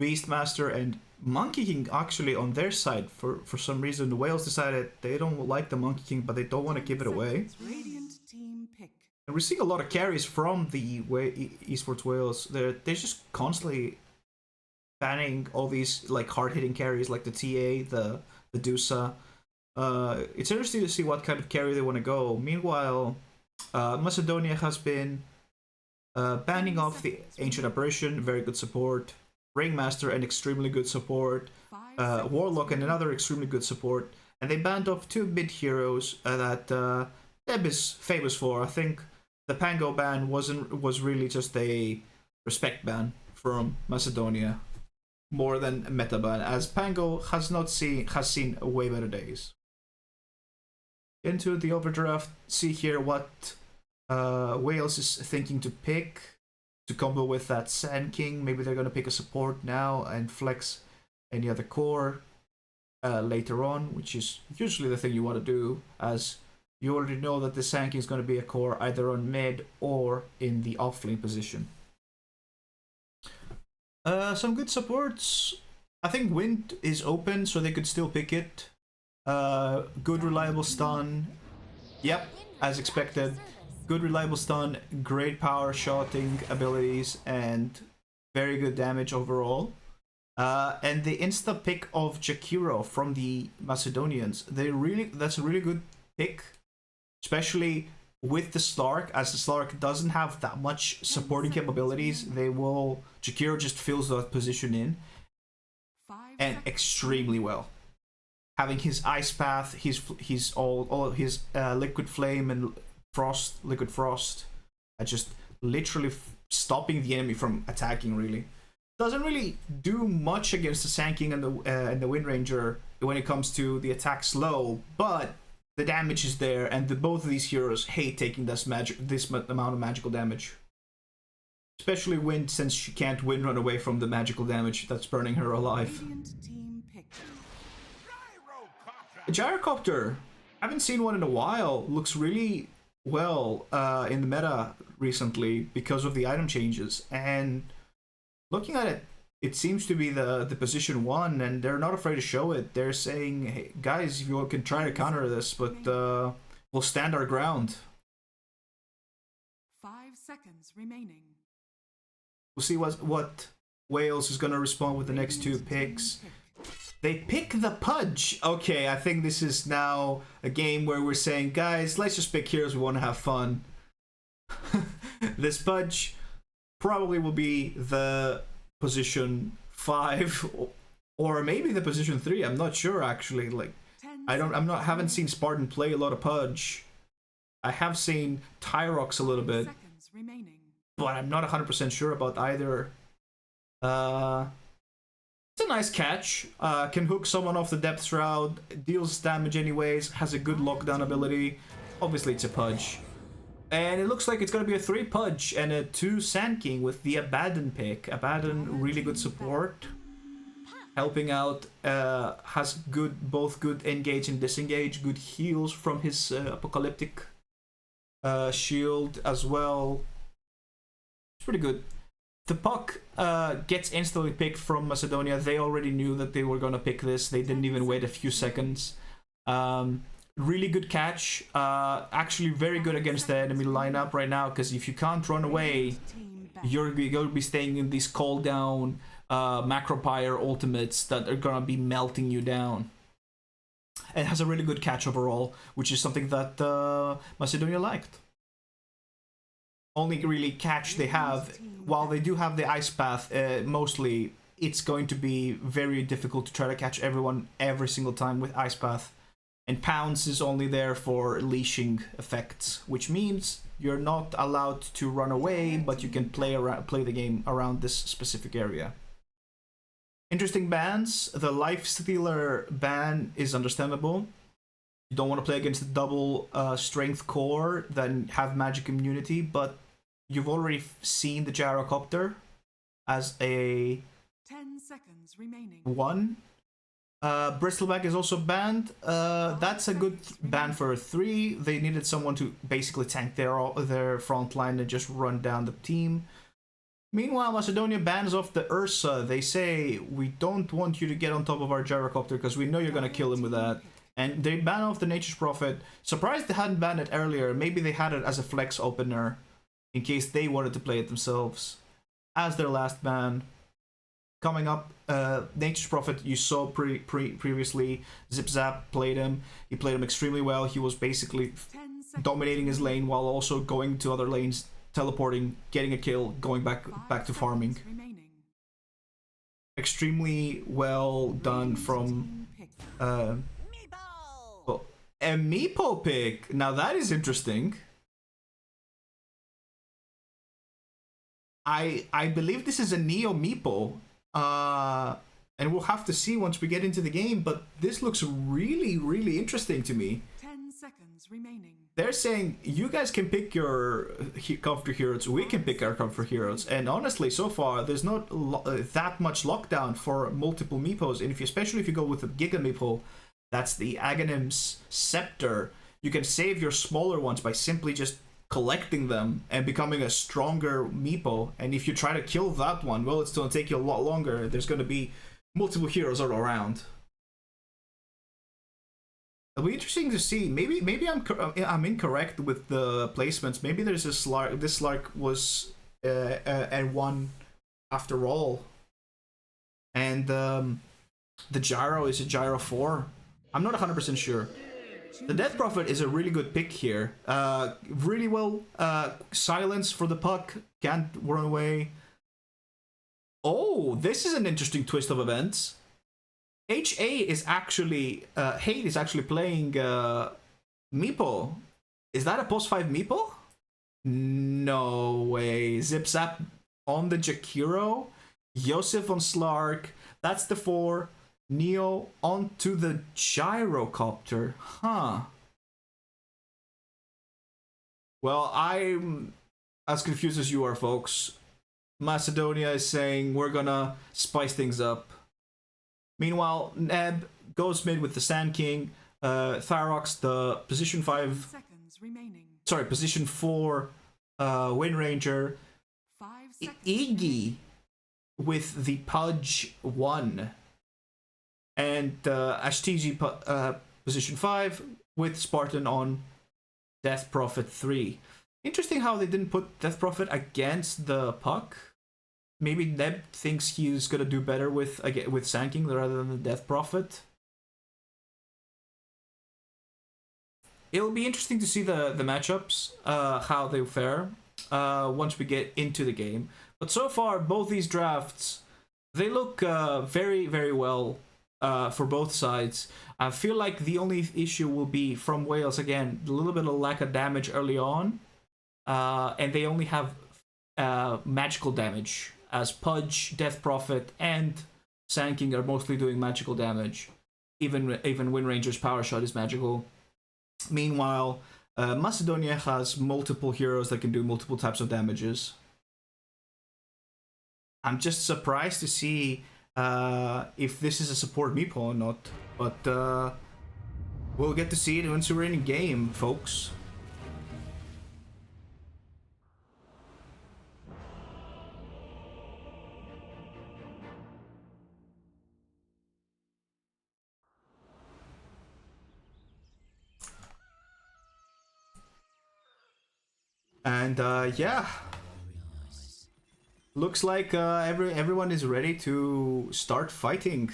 Speaker 1: Beastmaster and Monkey King actually on their side. For some reason, the Whales decided they don't like the Monkey King, but they don't want to give it away.
Speaker 2: Radiant team pick.
Speaker 1: And we're seeing a lot of carries from the esports Whales. They're just constantly banning all these like hard-hitting carries like the TA, the Dusa. It's interesting to see what kind of carry they want to go. Meanwhile, Macedonia has been banning off the Ancient Apparition, very good support. Ringmaster, an extremely good support.
Speaker 2: 5 seconds
Speaker 1: Warlock, and
Speaker 2: remaining.
Speaker 1: another extremely good support. And they banned off two mid heroes that Deb is famous for. I think the Pango ban was really just a respect ban from Macedonia, more than a meta ban, as Pango has seen way better days. Into the overdraft, see here what Wales is thinking to pick to combo with that Sand King. Maybe they're gonna pick a support now and flex any other core later on, which is usually the thing you want to do, as you already know that the Sand King is going to be a core either on mid or in the off-lane position. Some good supports. I think Wind is open, so they could still pick it. Good reliable stun. Yep, as expected. Good reliable stun, great power shotting abilities, and very good damage overall. And the insta pick of Jakiro from the Macedonians, that's a really good pick, especially with the Slark, as the Slark doesn't have that much supporting capabilities. Jakiro just fills that position in,
Speaker 2: 5
Speaker 1: and
Speaker 2: seconds.
Speaker 1: extremely well. Having his Ice Path, his all of his Liquid Flame and Liquid Frost, just literally stopping the enemy from attacking. Really doesn't really do much against the Sand King and the Wind Ranger when it comes to the attack slow, but the damage is there, and both of these heroes hate taking this amount of magical damage. Especially Wind, since she can't Wind run away from the magical damage that's burning her alive.
Speaker 2: Radiant team pick.
Speaker 1: A Gyrocopter, haven't seen one in a while. Looks really well in the meta recently because of the item changes, and looking at it, it seems to be the position 1, and they're not afraid to show it. They're saying, hey, guys, you can try to counter this, but we'll stand our ground.
Speaker 2: 5 seconds remaining.
Speaker 1: We'll see what Wales is going to respond with the next two picks. They pick the Pudge. Okay, I think this is now a game where we're saying, guys, let's just pick heroes we want to have fun. This Pudge probably will be the position 5 or maybe the position 3. I'm not sure actually. Like, haven't seen Spartan play a lot of Pudge. I have seen Tyrox a little bit,
Speaker 2: Seconds remaining.
Speaker 1: but I'm not 100% sure about either. It's a nice catch. Can hook someone off the depth shroud, deals damage anyways, has a good lockdown ability. Obviously it's a Pudge. And it looks like it's going to be a 3 Pudge and a 2 Sand King with the Abaddon pick. Abaddon, really good support. Helping out, has both good engage and disengage, good heals from his apocalyptic shield as well. It's pretty good. The puck gets instantly picked from Macedonia. They already knew that they were going to pick this. They didn't even wait a few seconds. Really good catch. Actually very good against the enemy lineup right now, because if you can't run away, you're going to be staying in these call down Macropyre ultimates that are going to be melting you down. It has a really good catch overall, which is something that Macedonia liked. Only really catch they have, while they do have the Ice Path, mostly it's going to be very difficult to try to catch everyone every single time with Ice Path. And Pounce is only there for leashing effects, which means you're not allowed to run away, but you can play the game around this specific area. Interesting bans. The Life Stealer ban is understandable. You don't want to play against the double strength core, then have magic immunity, but you've already seen the Gyrocopter as a
Speaker 2: 10 seconds remaining.
Speaker 1: 1. Bristleback is also banned. That's a good ban for a 3. They needed someone to basically tank their front line and just run down the team. Meanwhile, Macedonia bans off the Ursa. They say, we don't want you to get on top of our gyrocopter because we know you're going to kill him with that. And they ban off the Nature's Prophet. Surprised they hadn't banned it earlier. Maybe they had it as a flex opener in case they wanted to play it themselves. As their last ban. Coming up, Nature's Prophet, you saw previously. Zip Zap played him. He played him extremely well. He was basically dominating his lane while also going to other lanes, teleporting, getting a kill, going back to farming. Extremely well done from a Meepo pick. Now that is interesting. I believe this is a Neo Meepo. And we'll have to see once we get into the game, but this looks really, really interesting to me.
Speaker 2: 10 seconds remaining.
Speaker 1: They're saying, you guys can pick your comfort heroes, we can pick our comfort heroes. And honestly, so far, there's not that much lockdown for multiple Meepos. And especially if you go with the Giga Meepo, that's the Aghanim's Scepter. You can save your smaller ones by simply just collecting them and becoming a stronger Meepo. And if you try to kill that one, well, it's going to take you a lot longer. There's going to be multiple heroes all around. It'll be interesting to see. Maybe I'm incorrect with the placements. Maybe there's a Slark. This Slark was N1 after all, and the Gyro is a Gyro 4. I'm not 100% sure. The Death Prophet is a really good pick here. Really well silence for the puck. Can't run away. Oh, this is an interesting twist of events. HA is actually Hate is actually playing Meepo. Is that a post 5 Meepo? No way. Zip Zap on the Jakiro. Yosef on Slark. That's the 4. Neo onto the Gyrocopter. Huh. Well, I'm as confused as you are, folks. Macedonia is saying we're gonna spice things up. Meanwhile, Neb goes mid with the Sand King. Thyrox, the position 5...
Speaker 2: seconds remaining.
Speaker 1: Sorry, position 4 Wind Ranger.
Speaker 2: 5 seconds
Speaker 1: Iggy with the Pudge 1. And Ashtiji position 5 with Spartan on Death Prophet 3. Interesting how they didn't put Death Prophet against the puck. Maybe Neb thinks he's gonna do better with Sand King rather than the Death Prophet. It'll be interesting to see the matchups, how they fare, once we get into the game. But so far, both these drafts, they look very, very well for both sides. I feel like the only issue will be from Wales, again, a little bit of lack of damage early on. And they only have magical damage, as Pudge, Death Prophet, and Sand King are mostly doing magical damage. Even Wind Ranger's Power Shot is magical. Meanwhile, Macedonia has multiple heroes that can do multiple types of damages. I'm just surprised to see if this is a support Meepo or not, but we'll get to see it once we're in game, folks. And yeah, looks like everyone is ready to start fighting.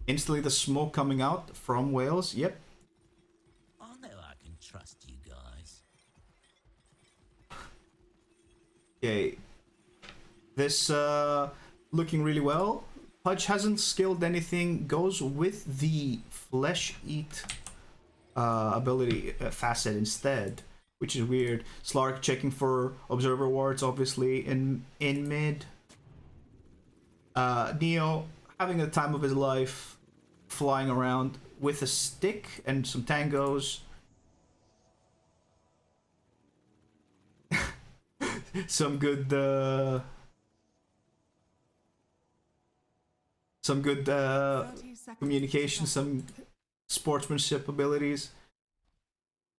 Speaker 1: Instantly the smoke coming out from Wales. Yep.
Speaker 3: I know I can trust you guys.
Speaker 1: Okay. This looking really well. Pudge hasn't skilled anything. Goes with the Flesh Eat ability facet instead, which is weird. Slark checking for observer wards, obviously, in mid. Neo having the time of his life, flying around with a stick and some tangos. Some good some good
Speaker 2: 30 seconds.
Speaker 1: communication, some sportsmanship abilities.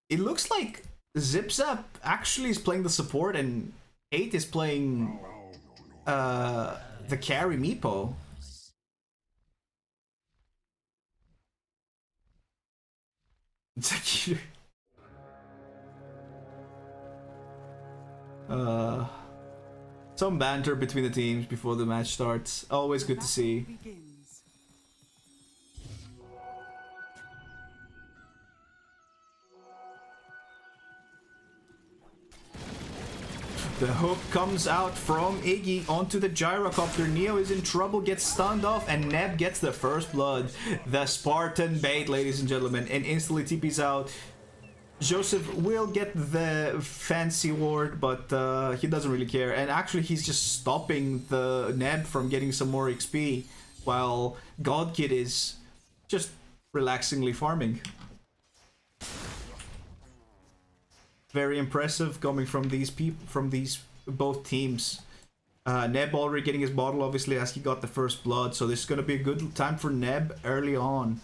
Speaker 1: It looks like ZipZap actually is playing the support and 8 is playing the carry Meepo. Some banter between the teams before the match starts. Always good to see.
Speaker 2: Begins.
Speaker 1: The hook comes out from Iggy onto the gyrocopter. Neo is in trouble, gets stunned off, and Neb gets the first blood. The Spartan bait, ladies and gentlemen, and instantly TP's out. Joseph will get the fancy ward, but he doesn't really care. And actually, he's just stopping the Neb from getting some more XP, while Godkid is just relaxingly farming. Very impressive coming from these people, from these both teams. Neb already getting his bottle, obviously, as he got the first blood. So this is going to be a good time for Neb early on.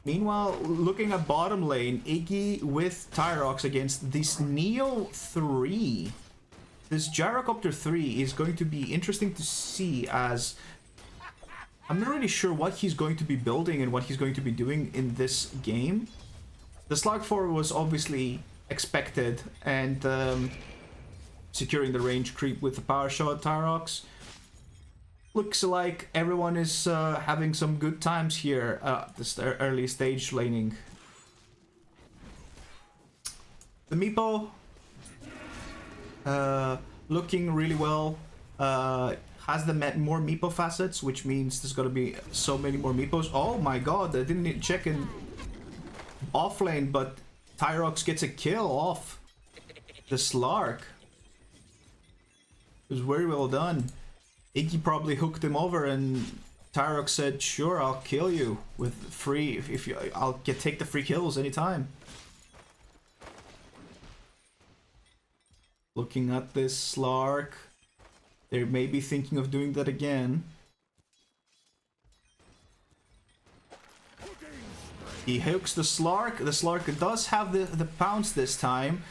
Speaker 1: Meanwhile, looking at bottom lane, Iggy with Tyrox against this Neo 3. This Gyrocopter 3 is going to be interesting to see, as I'm not really sure what he's going to be building and what he's going to be doing in this game. The Slug 4 was obviously expected, and securing the range creep with the power shot Tyrox. Looks like everyone is having some good times here at this early stage laning. The Meepo looking really well. Has the more Meepo facets, which means there's gonna be so many more Meepos. Oh my god, I didn't check in off lane, but Tyrox gets a kill off the Slark. It was very well done. Iggy probably hooked him over, and Tyrox said, "Sure, I'll kill you with free. If you, I'll take the free kills anytime." Looking at this Slark, they may be thinking of doing that again. He hooks the Slark. The Slark does have the pounce this time.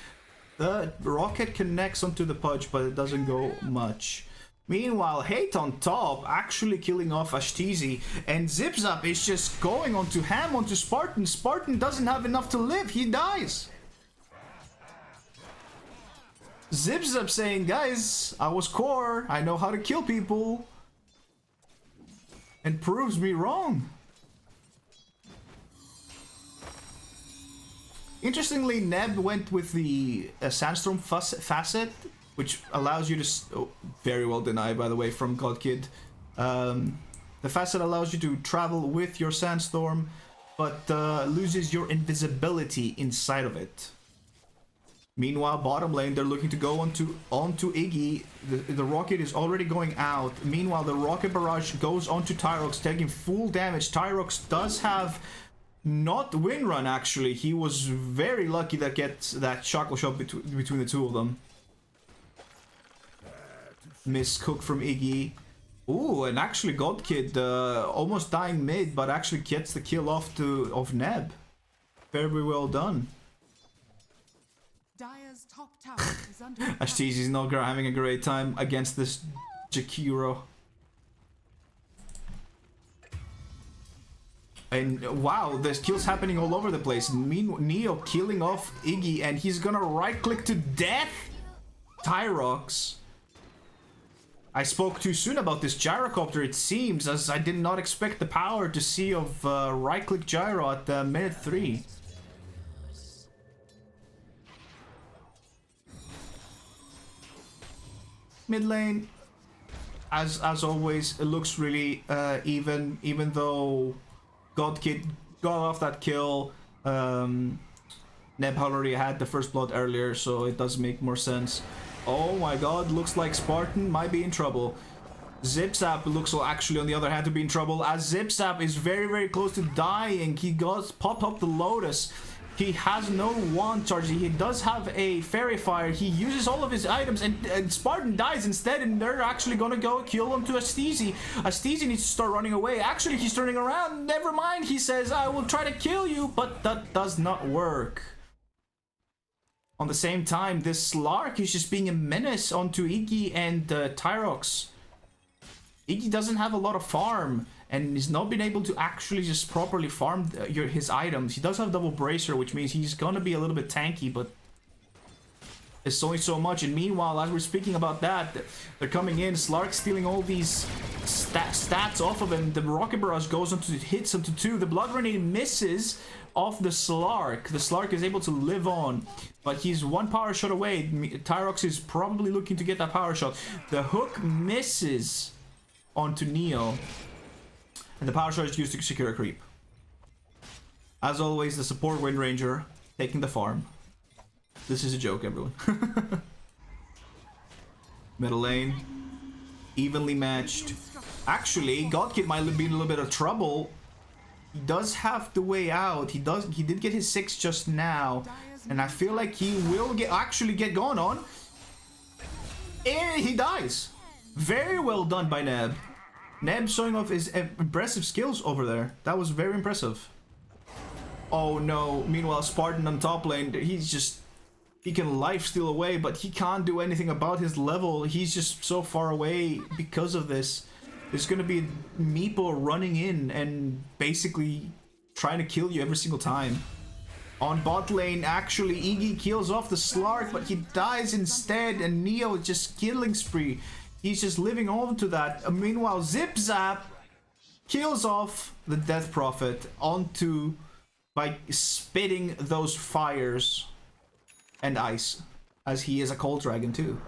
Speaker 1: The rocket connects onto the Pudge, but it doesn't go much. Meanwhile, Hate on top, actually killing off Ashtizi, and ZipZap is just going onto ham onto Spartan. Spartan doesn't have enough to live, he dies. ZipZap saying, "Guys, I was core, I know how to kill people," and proves me wrong. Interestingly, Neb went with the Sandstorm facet, which allows you to... Oh, very well denied, by the way, from Godkid. The facet allows you to travel with your Sandstorm, but loses your invisibility inside of it. Meanwhile, bottom lane, they're looking to go onto Iggy. The rocket is already going out. Meanwhile, the rocket barrage goes onto Tyrox, taking full damage. Tyrox does have... not win run, actually. He was very lucky that gets that shackle shot between the two of them. Miss cook from Iggy. Ooh, and actually Godkid almost dying mid, but actually gets the kill off of Neb. Very well done.
Speaker 2: Dire's top tower is under attack.
Speaker 1: Ashtizi's not having a great time against this Jakiro. And wow, there's kills happening all over the place. Neo killing off Iggy, and he's gonna right-click to death Tyrox. I spoke too soon about this gyrocopter, it seems, as I did not expect the power to see of right-click gyro at minute 3. Mid lane, as always, it looks really even though Godkid got off that kill. Neb already had the first blood earlier, so it does make more sense. Oh my god, looks like Spartan might be in trouble. ZipZap looks actually, on the other hand, to be in trouble, as ZipZap is very close to dying. He popped up the Lotus. He has no wand charge. He does have a fairy fire. He uses all of his items, and Spartan dies instead, and they're actually gonna go kill him to Astezi. Astezi needs to start running away. Actually, he's turning around. Never mind. He says, I will try to kill you, but that does not work. On the same time, this Slark is just being a menace onto Iggy and Tyrox. Iggy doesn't have a lot of farm, and he's not been able to actually just properly farm his items. He does have double bracer, which means he's gonna be a little bit tanky, but it's only so much. And meanwhile, as we're speaking about that, they're coming in. Slark stealing all these stats off of him. The Rocket Barrage goes onto, hits him to 2. The Blood Grenade misses off the Slark. The Slark is able to live on, but he's 1 power shot away. Tyrox is probably looking to get that power shot. The hook misses onto Neo, and the power shot is used to secure a creep. As always, the support Wind Ranger taking the farm. This is a joke, everyone. Middle lane, evenly matched. Actually, Godkid might be in a little bit of trouble. He does have the way out. He did get his 6 just now, and I feel like he will actually get gone on. And he dies. Very well done by Neb. Neb showing off his impressive skills over there. That was very impressive. Oh no. Meanwhile, Spartan on top lane, he can lifesteal away, but he can't do anything about his level. He's just so far away because of this. There's gonna be Meepo running in and basically trying to kill you every single time. On bot lane, actually, Iggy kills off the Slark, but he dies instead, and Neo is just killing spree. He's just living on to that. Meanwhile, Zip Zap kills off the Death Prophet by spitting those fires and ice, as he is a cold dragon too.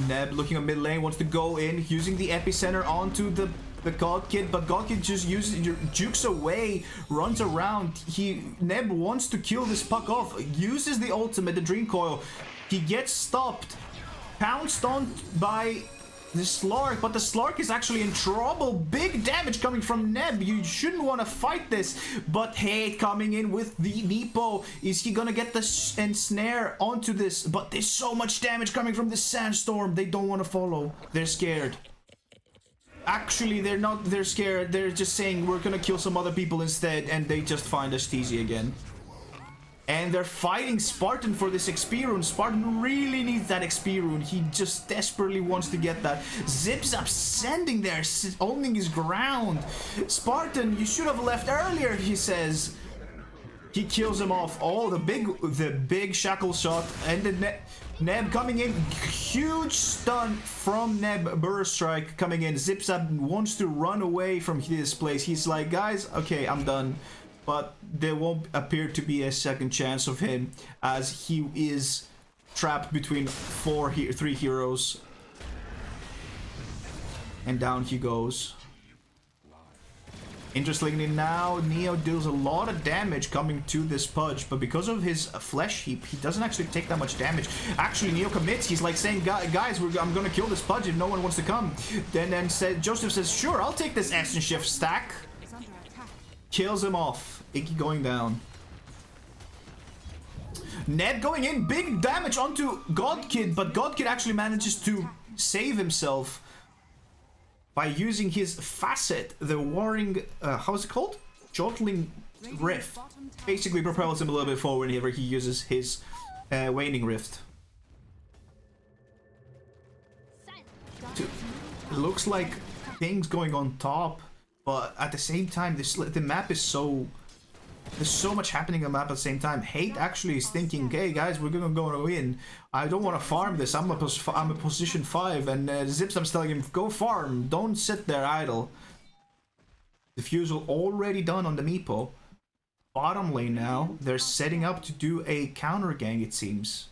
Speaker 1: Neb looking at mid lane, wants to go in, using the epicenter onto the Godkid, but Godkid just jukes away, runs around. Neb wants to kill this puck off, uses the ultimate, the Dream Coil. He gets stopped, pounced on by the Slark, but the Slark is actually in trouble. Big damage coming from Neb. You shouldn't want to fight this, but Hate coming in with the Meepo. Is he gonna get the ensnare onto this? But there's so much damage coming from the Sandstorm. They don't want to follow. They're scared. Actually, they're not. They're scared. They're just saying we're gonna kill some other people instead, and they just find Astezi again. And they're fighting Spartan for this XP rune. Spartan really needs that XP rune. He just desperately wants to get that. Zip Zap sending there, owning his ground. Spartan, you should have left earlier, he says. He kills him off. Oh, the big shackle shot, and the Neb coming in. Huge stun from Neb. Burst strike coming in. Zip Zap wants to run away from this place. He's like, guys, okay, I'm done. But there won't appear to be a second chance of him, as he is trapped between 3 heroes. And down he goes. Interestingly now, Neo deals a lot of damage coming to this Pudge, but because of his flesh heap, he doesn't actually take that much damage. Actually, Neo commits. He's like saying, guys, I'm gonna kill this Pudge if no one wants to come. Then Joseph says, sure, I'll take this Essence Shift stack. Kills him off. Iggy going down. Ned going in, big damage onto Godkid, but Godkid actually manages to save himself by using his facet, the warring, how is it called? Jolting Rift. Basically propels him a little bit forward whenever he uses his waning rift. It looks like things going on top, but at the same time, the map is so... There's so much happening on the map at the same time. Hate actually is thinking, hey guys, we're gonna go in. I don't want to farm this. I'm a position 5, and Zipsam's telling him, go farm. Don't sit there idle. Diffusal already done on the Meepo. Bottom lane now. They're setting up to do a counter gang, it seems.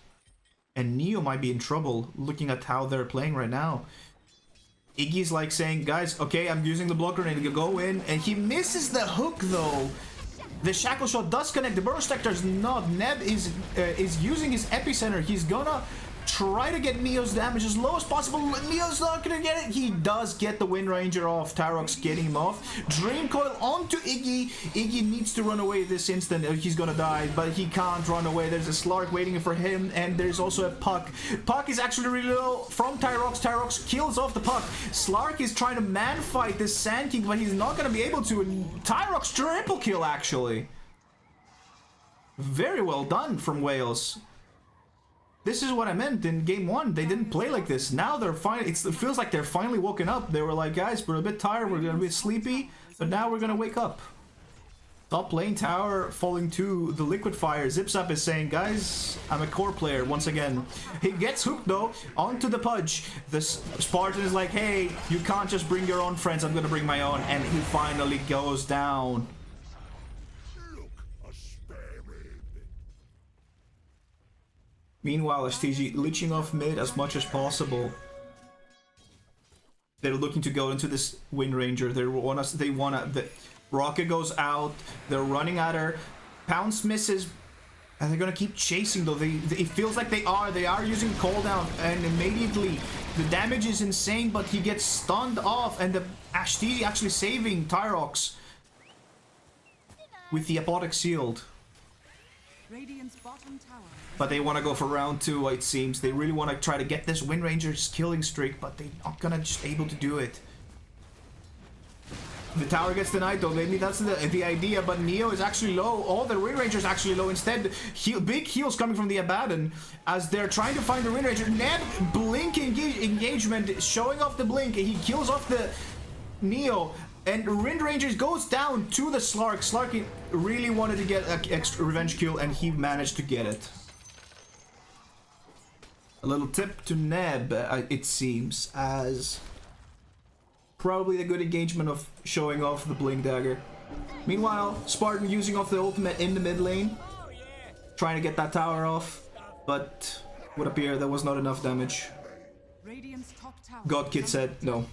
Speaker 1: And Neo might be in trouble, looking at how they're playing right now. Iggy's like saying, guys, okay, I'm using the block grenade to go in, and he misses the hook though. The shackle shot does connect. The burrow sector is not. Neb is using his epicenter. He's gonna try to get Neo's damage as low as possible. Neo's not gonna get it. He does get the Wind Ranger off. Tyrox getting him off. Dream Coil onto Iggy. Iggy needs to run away this instant. He's gonna die, but he can't run away. There's a Slark waiting for him, and there's also a Puck. Puck is actually really low from Tyrox. Tyrox kills off the Puck. Slark is trying to man fight this Sand King, but he's not gonna be able to. And Tyrox triple kill, actually. Very well done from Wales. This is what I meant in game 1. They didn't play like this. Now they're finally. It feels like they're finally woken up. They were like, guys, we're a bit tired. We're gonna be sleepy, but now we're gonna wake up. Top lane tower falling to the Liquid Fire. Zipzap is saying, guys, I'm a core player once again. He gets hooked though onto the Pudge. This Spartan is like, hey, you can't just bring your own friends. I'm gonna bring my own, and he finally goes down. Meanwhile, STG leeching off mid as much as possible. They're looking to go into this Wind Ranger. They wanna. The Rocket goes out. They're running at her. Pounce misses, and they're gonna keep chasing though. It feels like they are using cooldown, and immediately the damage is insane. But he gets stunned off, and the STG actually saving Tyrox with the Apodic Shield.
Speaker 2: Radiant's bottom tower.
Speaker 1: But they want to go for round 2, it seems. They really want to try to get this Wind Ranger's killing streak, but they're not gonna just able to do it. The tower gets denied though, maybe that's the idea, but Neo is actually low. All the Wind Ranger's actually low. Instead, big heals coming from the Abaddon as they're trying to find the Wind Ranger. Neb, blink engagement, showing off the blink. He kills off the Neo. And Wind Rangers goes down to the Slark. Slark really wanted to get an extra revenge kill, and he managed to get it. A little tip to Neb, it seems, as probably a good engagement of showing off the Blink Dagger. Meanwhile, Spartan using off the ultimate in the mid lane, trying to get that tower off, but would appear there was not enough damage.
Speaker 2: Radiant's top tower.
Speaker 1: God Kid said, no.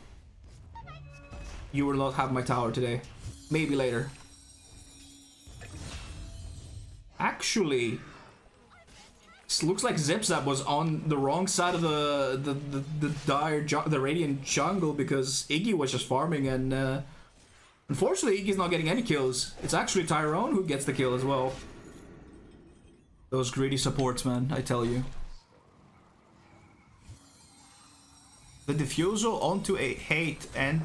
Speaker 1: You will not have my tower today. Maybe later. Actually, it looks like Zipzap was on the wrong side of the Radiant jungle because Iggy was just farming, and unfortunately Iggy's not getting any kills. It's actually Tyrone who gets the kill as well. Those greedy supports, man, I tell you. The diffusal onto a hate, and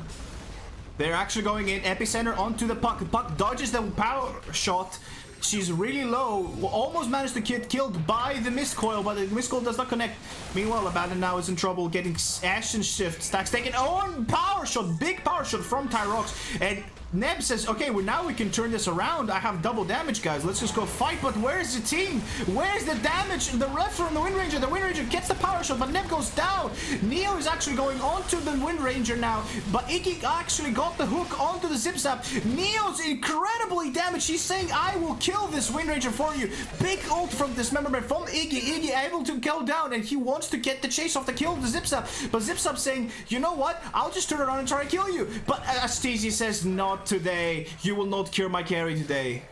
Speaker 1: they're actually going in. Epicenter onto the Puck. Puck dodges the power shot. She's really low. Almost managed to get killed by the Mist Coil, but the Mist Coil does not connect. Meanwhile, Abaddon now is in trouble, getting Ashen Shift. Stacks taken on power shot. Big power shot from Tyrox. And Neb says, okay, well, now we can turn this around. I have double damage, guys. Let's just go fight. But where's the team? Where's the damage? The ref from the Wind Ranger. The Wind Ranger gets the power shot, but Neb goes down. Neo is actually going onto the Wind Ranger now, but Iggy actually got the hook onto the Zipzap. Neo's incredibly damaged. He's saying, I will kill this Wind Ranger for you. Big ult from Dismemberment from Iggy. Iggy able to go down, and he wants to get the chase off the kill of the Zipzap. But Zipzap saying, you know what? I'll just turn around and try to kill you. But Astesi says, not today. You will not cure my carry today.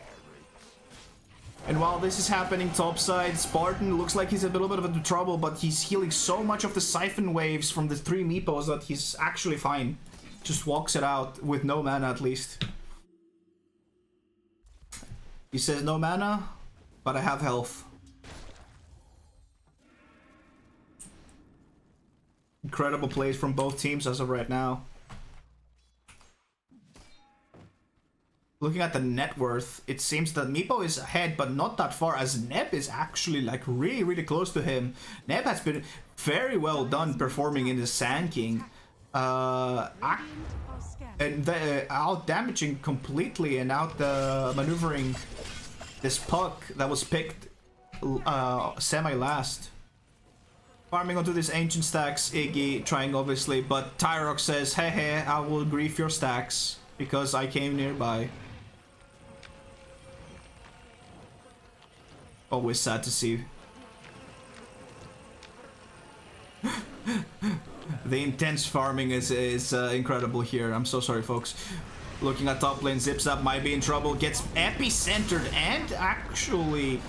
Speaker 1: And while this is happening topside, Spartan looks like he's a little bit of trouble, but he's healing so much of the siphon waves from the 3 Meepos that he's actually fine. Just walks it out with no mana at least. He says no mana, but I have health. Incredible plays from both teams as of right now. Looking at the net worth, it seems that Meepo is ahead, but not that far, as Neb is actually like really close to him. Neb has been very well done performing in the Sand King. And out damaging completely and out maneuvering this Puck that was picked semi-last. Farming onto these ancient stacks, Iggy trying obviously, but Tyrox says, hey, I will grief your stacks because I came nearby. Always sad to see. The intense farming is incredible here. I'm so sorry, folks. Looking at top lane, Zipzap might be in trouble. Gets epicentered and actually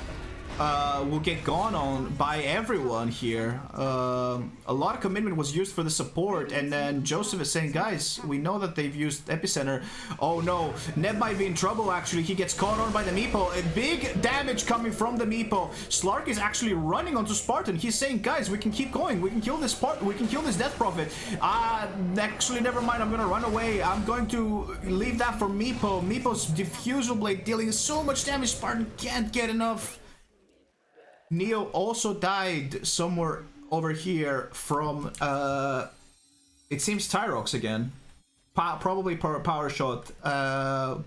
Speaker 1: will get gone on by everyone here. A lot of commitment was used for the support, and then Joseph is saying, guys, we know that they've used Epicenter. Oh no, Neb might be in trouble actually. He gets caught on by the Meepo. A big damage coming from the Meepo. Slark is actually running onto Spartan. He's saying, guys, we can keep going. We can kill this we can kill this Death Prophet. Actually, never mind. I'm gonna run away. I'm going to leave that for Meepo. Meepo's Diffusal Blade dealing so much damage. Spartan can't get enough. Neo also died somewhere over here from, it seems Tyrox again. Probably power shot. But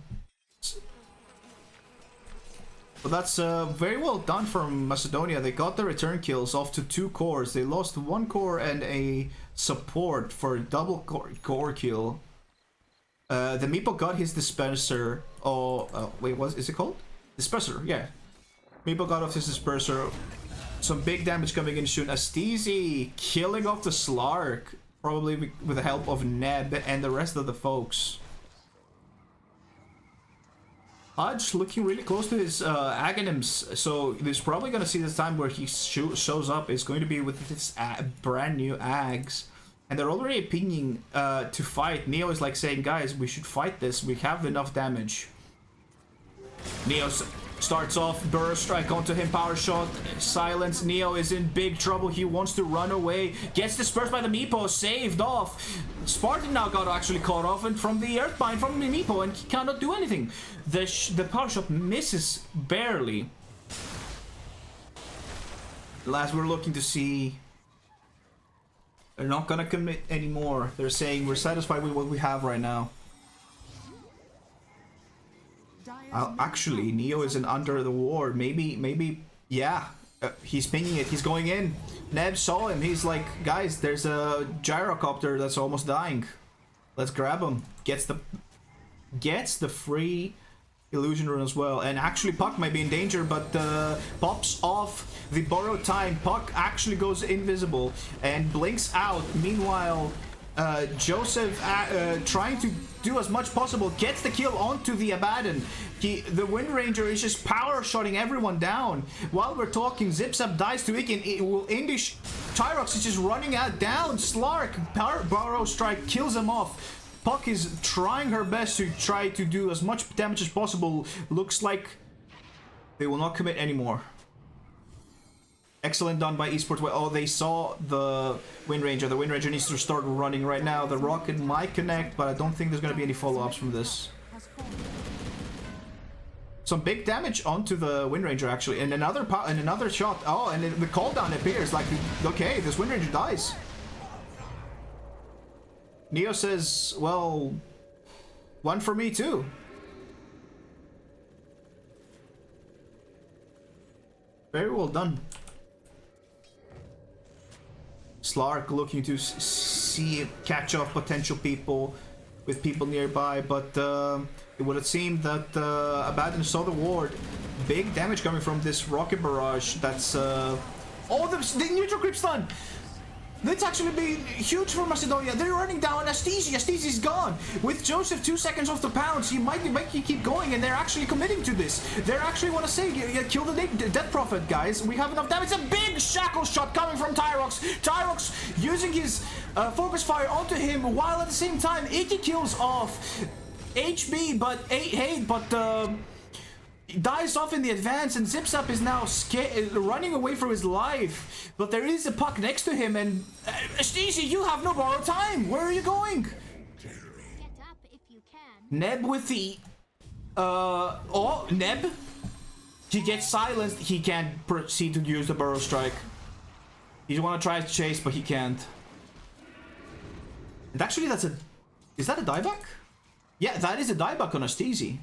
Speaker 1: that's very well done from Macedonia. They got the return kills off to 2 cores. They lost 1 core and a support for a double core kill. The Meepo got his dispenser. Wait, what is it called? Dispenser, yeah. Meepo got off his disperser. Some big damage coming in soon. Astizi killing off the Slark. Probably with the help of Neb and the rest of the folks. Hodge looking really close to his Aghanims. So there's probably going to see the time where he shows up. It's going to be with his brand new Ags. And they're already pinging to fight. Neo is like saying, guys, we should fight this. We have enough damage. Neo starts off, Burrow Strike onto him, power shot, silence. Neo is in big trouble. He wants to run away, gets dispersed by the Meepo, saved off. Spartan now got actually caught off and from the Earthbind from the Meepo, and he cannot do anything. The power shot misses barely. Last we're looking to see, they're not gonna commit anymore. They're saying we're satisfied with what we have right now. Actually, Neo isn't under the ward. Maybe, yeah. He's pinging it. He's going in. Neb saw him. He's like, guys, there's a gyrocopter that's almost dying. Let's grab him. Gets the free illusion rune as well. And actually, Puck might be in danger, but pops off the borrowed time. Puck actually goes invisible and blinks out. Meanwhile, Joseph trying to do as much possible, gets the kill onto the Abaddon. The Wind Ranger is just power shotting everyone down. While we're talking, Zipzap dies to Ikin. It will Indish. Tyrox is just running out down. Slark, Burrow Strike kills him off. Puck is trying her best to try to do as much damage as possible. Looks like they will not commit anymore. Excellent done by esports. Oh, they saw the Wind Ranger. The Wind Ranger needs to start running right now. The rocket might connect, but I don't think there's going to be any follow-ups from this. Some big damage onto the Wind Ranger actually, and another shot. Oh, and the cooldown appears. Like, okay, this Wind Ranger dies. Neo says, "Well, one for me too." Very well done. Slark looking to catch off potential people with people nearby, but it would have seemed that Abaddon saw the ward. Big damage coming from this rocket barrage. That's oh, the neutral creep stun. That's actually been huge for Macedonia. They're running down Astizi. Astizi's gone. With Joseph 2 seconds off the pounce, he might make you keep going, and they're actually committing to this. They actually want to say, kill the Death Prophet, guys. We have enough damage. It's a big shackle shot coming from Tyrox. Tyrox using his focus fire onto him, while at the same time, Iki kills off HB, but dies off in the advance, and Zipzap is now running away from his life. But there is a Puck next to him, and Astizi, you have no borrowed time. Where are you going?
Speaker 4: Get up if you can.
Speaker 1: Neb with the Neb. He gets silenced. He can't proceed to use the Burrow Strike. You want to try to chase, but he can't. And actually, is that a dieback? Yeah, that is a dieback on Astizi.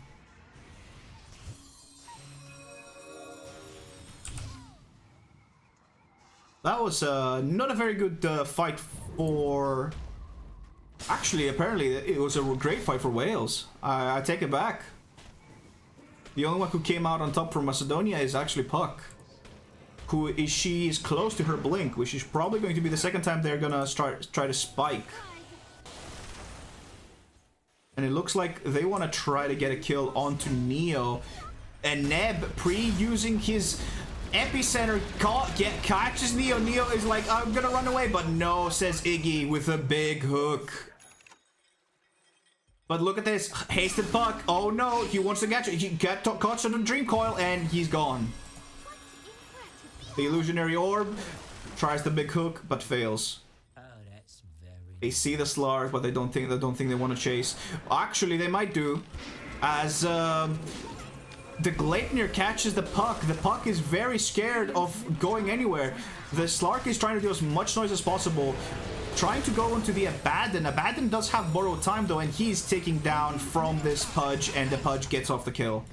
Speaker 1: That was not a very good fight for... Actually, apparently, it was a great fight for Wales. I take it back. The only one who came out on top from Macedonia is actually Puck. She is close to her blink, which is probably going to be the second time they're gonna try to spike. And it looks like they want to try to get a kill onto Neo. And Neb, pre-using his Epicenter catches Neo. Neo is like, I'm gonna run away, but no, says Iggy with a big hook. But look at this. Hasted puck. Oh no, he wants to catch it. He got caught on the dream coil and he's gone. The illusionary orb tries the big hook but fails.
Speaker 3: Oh, that's very...
Speaker 1: They see the Slark, but they don't think they want to chase. Actually, they might do, as the Gleipnir catches the puck. The puck is very scared of going anywhere. The Slark is trying to do as much noise as possible, trying to go into the Abaddon. Abaddon does have borrowed time though, and he's taking down from this Pudge, and the Pudge gets off the kill.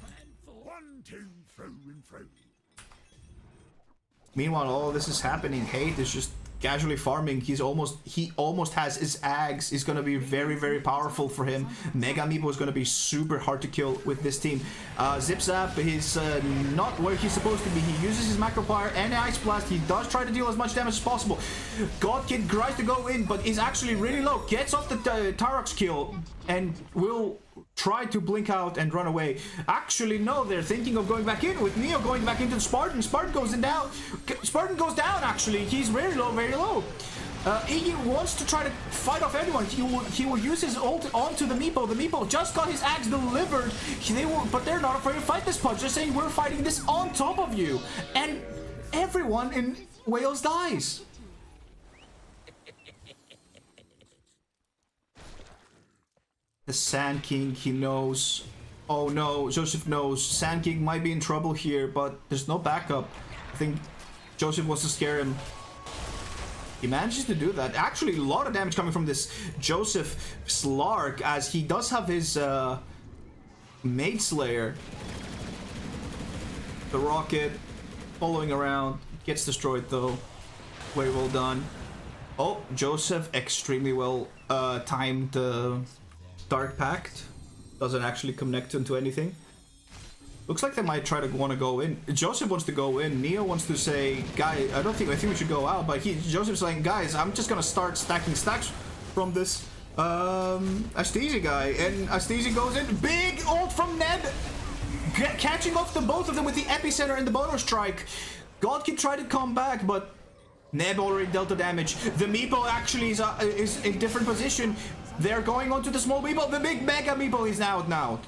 Speaker 1: Meanwhile, all this is happening. Hate is just casually farming. He almost has his Ags. He's gonna be very, very powerful for him. Mega Amiibo is gonna be super hard to kill with this team. Zip Zap is not where he's supposed to be. He uses his Macro Fire and Ice Blast. He does try to deal as much damage as possible. God Kid tries to go in, but is actually really low. Gets off the Tarox kill and will try to blink out and run away. Actually, no, they're thinking of going back in with Neo going back into the Spartan. Spartan goes down. Spartan goes down, actually. He's very low, very low. Iggy wants to try to fight off everyone. He will use his ult onto the Meepo. The Meepo just got his axe delivered. But they're not afraid to fight this Pudge. They're saying, we're fighting this on top of you. And everyone in Wales dies. The Sand King, he knows. Oh no, Joseph knows. Sand King might be in trouble here, but there's no backup. I think Joseph wants to scare him. He manages to do that. Actually, a lot of damage coming from this Joseph Slark, as he does have his Maid Slayer. The rocket following around. Gets destroyed though. Very well done. Oh, Joseph, extremely well timed Dark Pact. Doesn't actually connect into anything. Looks like they might try to want to go in. Joseph wants to go in. Neo wants to say, guy, I think we should go out. But Joseph's saying, guys, I'm just gonna start stacking stacks from this Astesi guy. And Astesi goes in. Big ult from Neb, catching off the both of them with the epicenter and the bonus strike. God can try to come back, but Neb already dealt the damage. The Meepo actually is in different position. They're going on to the small Meepo. The big Mega Meepo is out now.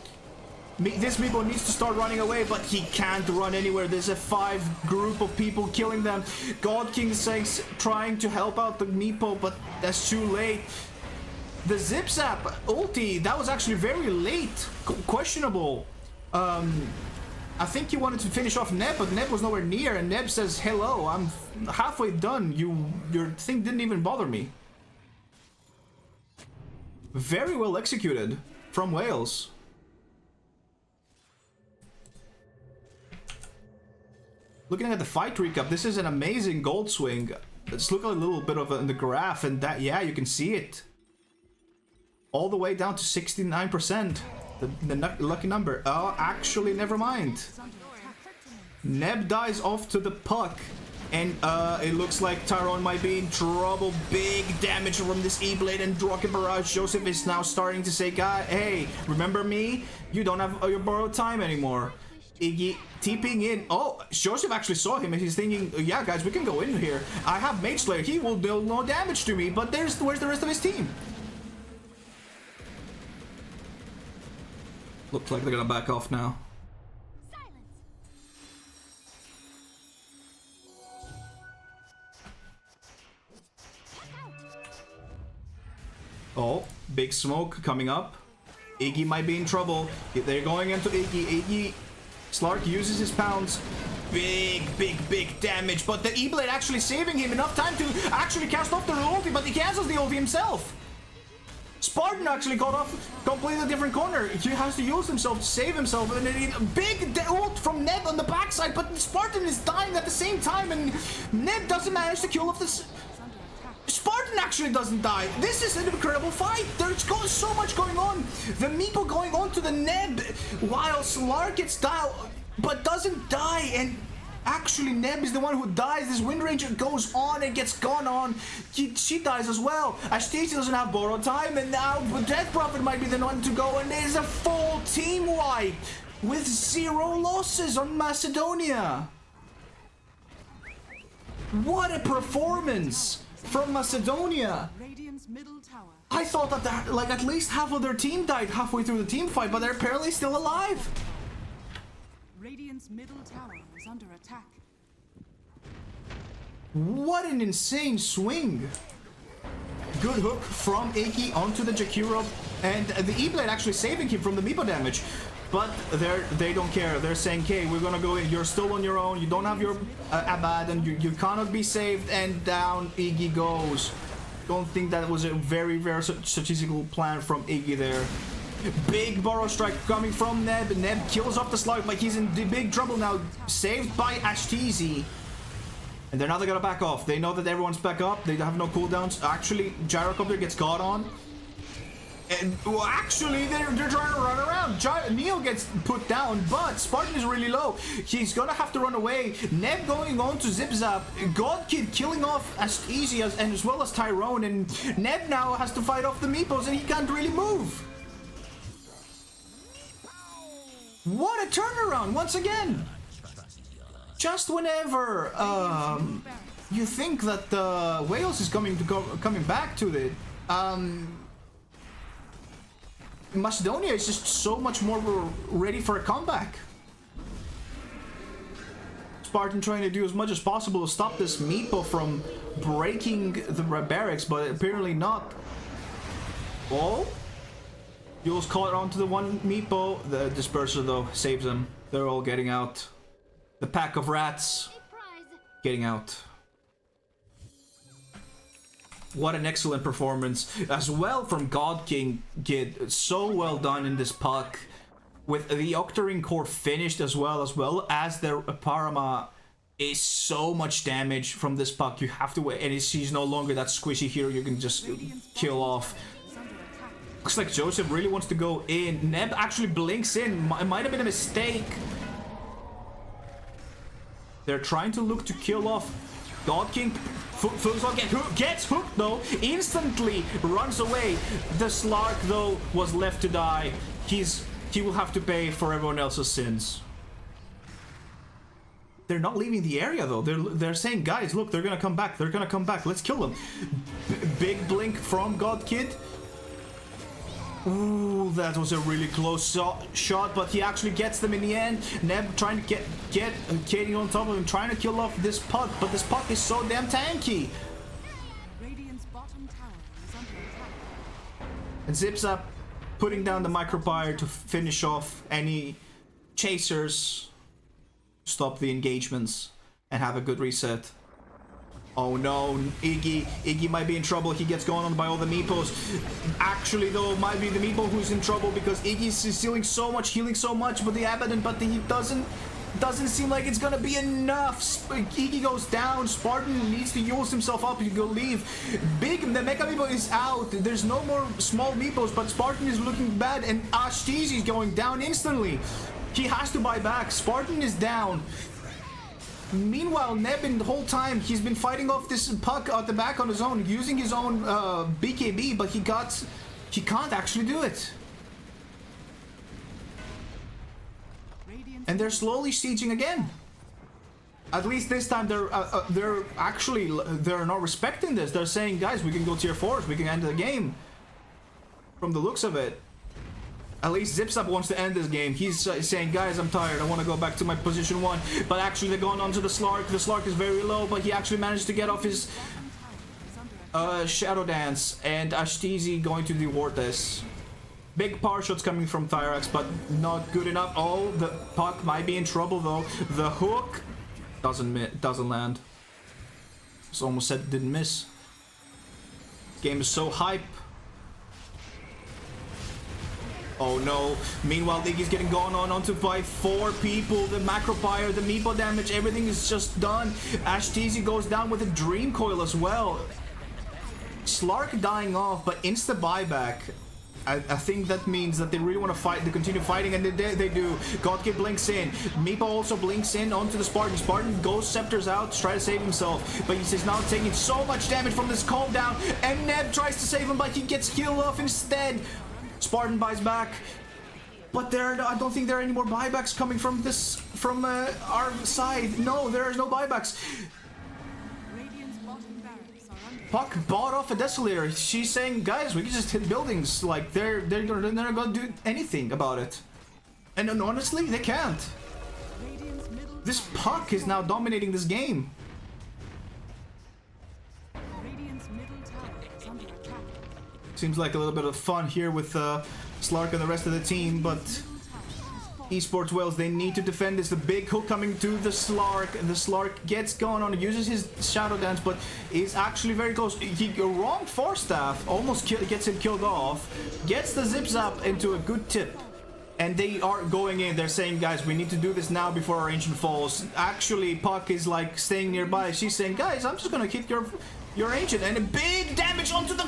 Speaker 1: This Meepo needs to start running away, but he can't run anywhere. There's a 5 group of people killing them. God King is trying to help out the Meepo, but that's too late. The Zip Zap ulti, that was actually very late. Questionable. I think he wanted to finish off Neb, but Neb was nowhere near, and Neb says, hello, I'm halfway done. Your thing didn't even bother me. Very well executed from Wales. Looking at the fight recap, this is an amazing gold swing. Let's look a little bit of it in the graph, and that, yeah, you can see it. All the way down to 69%. The lucky number. Oh, actually, never mind. Neb dies off to the puck. And it looks like Tyrone might be in trouble. Big damage from this E-Blade and Rocket Barrage. Joseph is now starting to say, "God, hey, remember me? You don't have your borrowed time anymore." Iggy TPing in. Oh, Joseph actually saw him and he's thinking, yeah, guys, we can go in here. I have Mage Slayer. He will deal no damage to me, but where's the rest of his team? Looks like they're gonna back off now. Oh, big smoke coming up. Iggy might be in trouble. They're going into Iggy. Slark uses his pounds. Big damage. But the E-Blade actually saving him enough time to actually cast off the ulti, but he cancels the ulti himself. Spartan actually got off completely different corner. He has to use himself to save himself. And then a big ult from Ned on the backside, but Spartan is dying at the same time, and Ned doesn't manage to kill off this. Spartan actually doesn't die. This is an incredible fight. There's so much going on. The Meepo going on to the Neb while Slark gets down but doesn't die, and actually Neb is the one who dies. This Wind Ranger goes on and gets gone on. She dies as well. Astesi doesn't have borrowed time, and now Death Prophet might be the one to go, and there's a full team wipe with 0 losses on Macedonia. What a performance from Macedonia!
Speaker 2: Radiant's middle tower.
Speaker 1: I thought that like at least half of their team died halfway through the team fight, but they're apparently still alive.
Speaker 2: Radiant's middle tower is under attack.
Speaker 1: What an insane swing! Good hook from Iggy onto the Jakiro, and the E-Blade actually saving him from the Meepo damage. But they don't care. They're saying, "Okay, we're gonna go in. You're still on your own. You don't have your Abad, and you cannot be saved." And down Iggy goes. Don't think that was a very strategical plan from Iggy there. Big Burrow strike coming from Neb. Neb kills off the slug, but he's in big trouble now. Saved by Ashtisi. And they're not gonna back off. They know that everyone's back up. They have no cooldowns. Actually, Gyrocopter gets caught on. And well, actually, they're trying to run around. Neo gets put down, but Spartan is really low. He's gonna have to run away. Neb going on to Zip Zap. God Kid killing off as easy as well as Tyrone. And Neb now has to fight off the Meepos, and he can't really move. What a turnaround once again. Just whenever you think that Wales is coming back to it, Macedonia is just so much more ready for a comeback. Spartan trying to do as much as possible to stop this Meepo from breaking the barracks, but apparently not. Oh, Yule's caught onto the one Meepo. The disperser though saves them. They're all getting out. The pack of rats getting out. What an excellent performance as well from God King Kid. So well done in this puck. With the Octarine core finished as well as their Parama is so much damage from this puck. You have to wait, and he's no longer that squishy hero you can just kill off. Looks like Joseph really wants to go in. Neb actually blinks in. It might have been a mistake. They're trying to look to kill off God King. Gets hooked though, instantly runs away. The Slark though was left to die. He will have to pay for everyone else's sins. They're not leaving the area though. They're saying, guys, look, they're gonna come back. They're gonna come back. Let's kill them. Big blink from God Kid. Ooh, that was a really close shot, but he actually gets them in the end. Neb trying to get Katie on top of him, trying to kill off this puck, but this puck is so damn tanky.
Speaker 2: Radiant's bottom tower is under attack.
Speaker 1: And Zips up, putting down the micropire to finish off any chasers, stop the engagements, and have a good reset. Oh no, Iggy might be in trouble. He gets gone on by all the Meepos. Actually though, it might be the Meepo who's in trouble because Iggy's healing so much, but the Abaddon, but he doesn't seem like it's gonna be enough. Iggy goes down. Spartan needs to use himself up to go leave. The Mecha Meepo is out. There's no more small Meepos, but Spartan is looking bad, and Ashtisi is going down instantly. He has to buy back. Spartan is down. Meanwhile, Nebin the whole time he's been fighting off this puck at the back on his own, using his own BKB, but he can't actually do it. And they're slowly sieging again. At least this time they're not respecting this. They're saying, guys, we can go tier 4s, we can end the game. From the looks of it. At least Zipzap wants to end this game. He's saying, guys, I'm tired. I want to go back to my position 1. But actually, they're going on to the Slark. The Slark is very low, but he actually managed to get off his Shadow Dance. And Ashtisi going to reward this. Big power shots coming from Thyrax, but not good enough. Oh, the puck might be in trouble, though. The hook doesn't land. It's almost said it didn't miss. Game is so hype. Oh no. Meanwhile, Iggy's getting gone onto by 4 people. The Macropire, the Meepo damage, everything is just done. Ashtisi goes down with a Dream Coil as well. Slark dying off, but insta buyback. I think that means that they really want to fight, they continue fighting, and they do. Godkid blinks in. Meepo also blinks in onto the Spartan. Spartan goes Scepters out to try to save himself, but he's now taking so much damage from this call down, and Neb tries to save him, but he gets killed off instead. Spartan buys back, but I don't think there are any more buybacks coming from our side. No, there is no buybacks. Puck bought off a Desolator. She's saying, guys, we can just hit buildings. Like, they're not gonna do anything about it. And honestly, they can't.
Speaker 2: Radiant's middle
Speaker 1: This
Speaker 2: tower
Speaker 1: Puck is now dominating this game.
Speaker 2: Radiant's middle tower is under attack.
Speaker 1: Seems like a little bit of fun here with Slark and the rest of the team, but Esports Wales, they need to defend this. The big hook coming to the Slark. The Slark gets going on, uses his Shadow Dance, but is actually very close. He wrong Force Staff, almost gets him killed off. Gets the Zip Zap into a good tip. And they are going in. They're saying, guys, we need to do this now before our Ancient falls. Actually, Puck is like staying nearby. She's saying, guys, I'm just gonna hit your Ancient. And a big damage onto the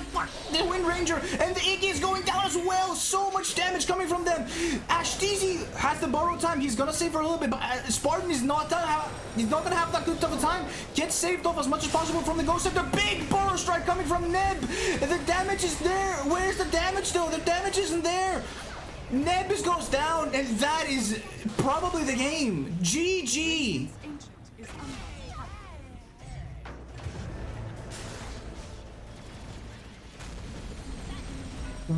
Speaker 1: Wind Ranger. And the Iggy is going down as well. So much damage coming from them. Ashtisi has the borrow time. He's gonna save for a little bit. But Spartan is not he's not gonna have that good of a time. Gets saved off as much as possible from the Ghost Scepter. Big Burrow Strike coming from Neb. The damage is there. Where's the damage though? The damage isn't there. Nebus goes down, and that is probably the game. GG.
Speaker 2: Ancient is under attack.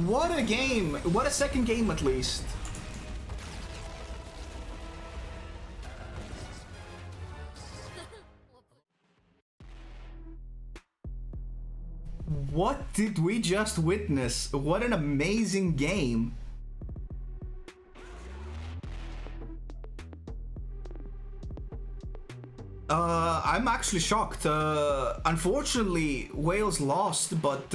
Speaker 1: What a game. What a second game, at least. What did we just witness? What an amazing game. I'm actually shocked. Unfortunately, Wales lost, but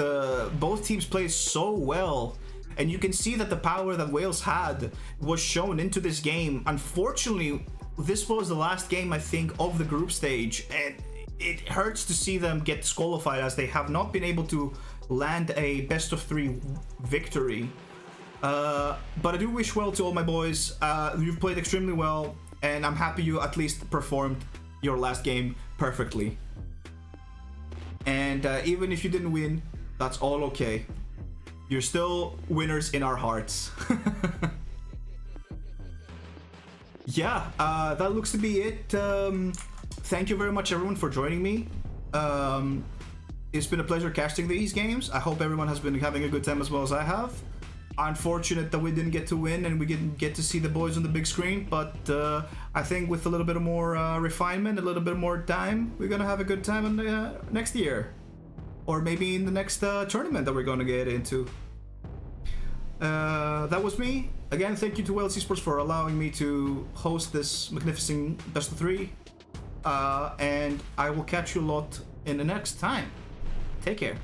Speaker 1: both teams played so well. And you can see that the power that Wales had was shown into this game. Unfortunately, this was the last game, I think, of the group stage. And it hurts to see them get disqualified, as they have not been able to land a best-of-3 victory. But I do wish well to all my boys. You've played extremely well, and I'm happy you at least performed your last game perfectly. And even if you didn't win, that's all okay. You're still winners in our hearts. Yeah, that looks to be it. Thank you very much, everyone, for joining me. It's been a pleasure casting these games. I hope everyone has been having a good time as well as I have. Unfortunate that we didn't get to win and we didn't get to see the boys on the big screen, but I think with a little bit more refinement, a little bit more time, we're gonna have a good time in the next year, or maybe in the next tournament that we're gonna get into. That was me. Again, thank you to Wales Esports for allowing me to host this magnificent best of 3, and I will catch you a lot in the next time. Take care.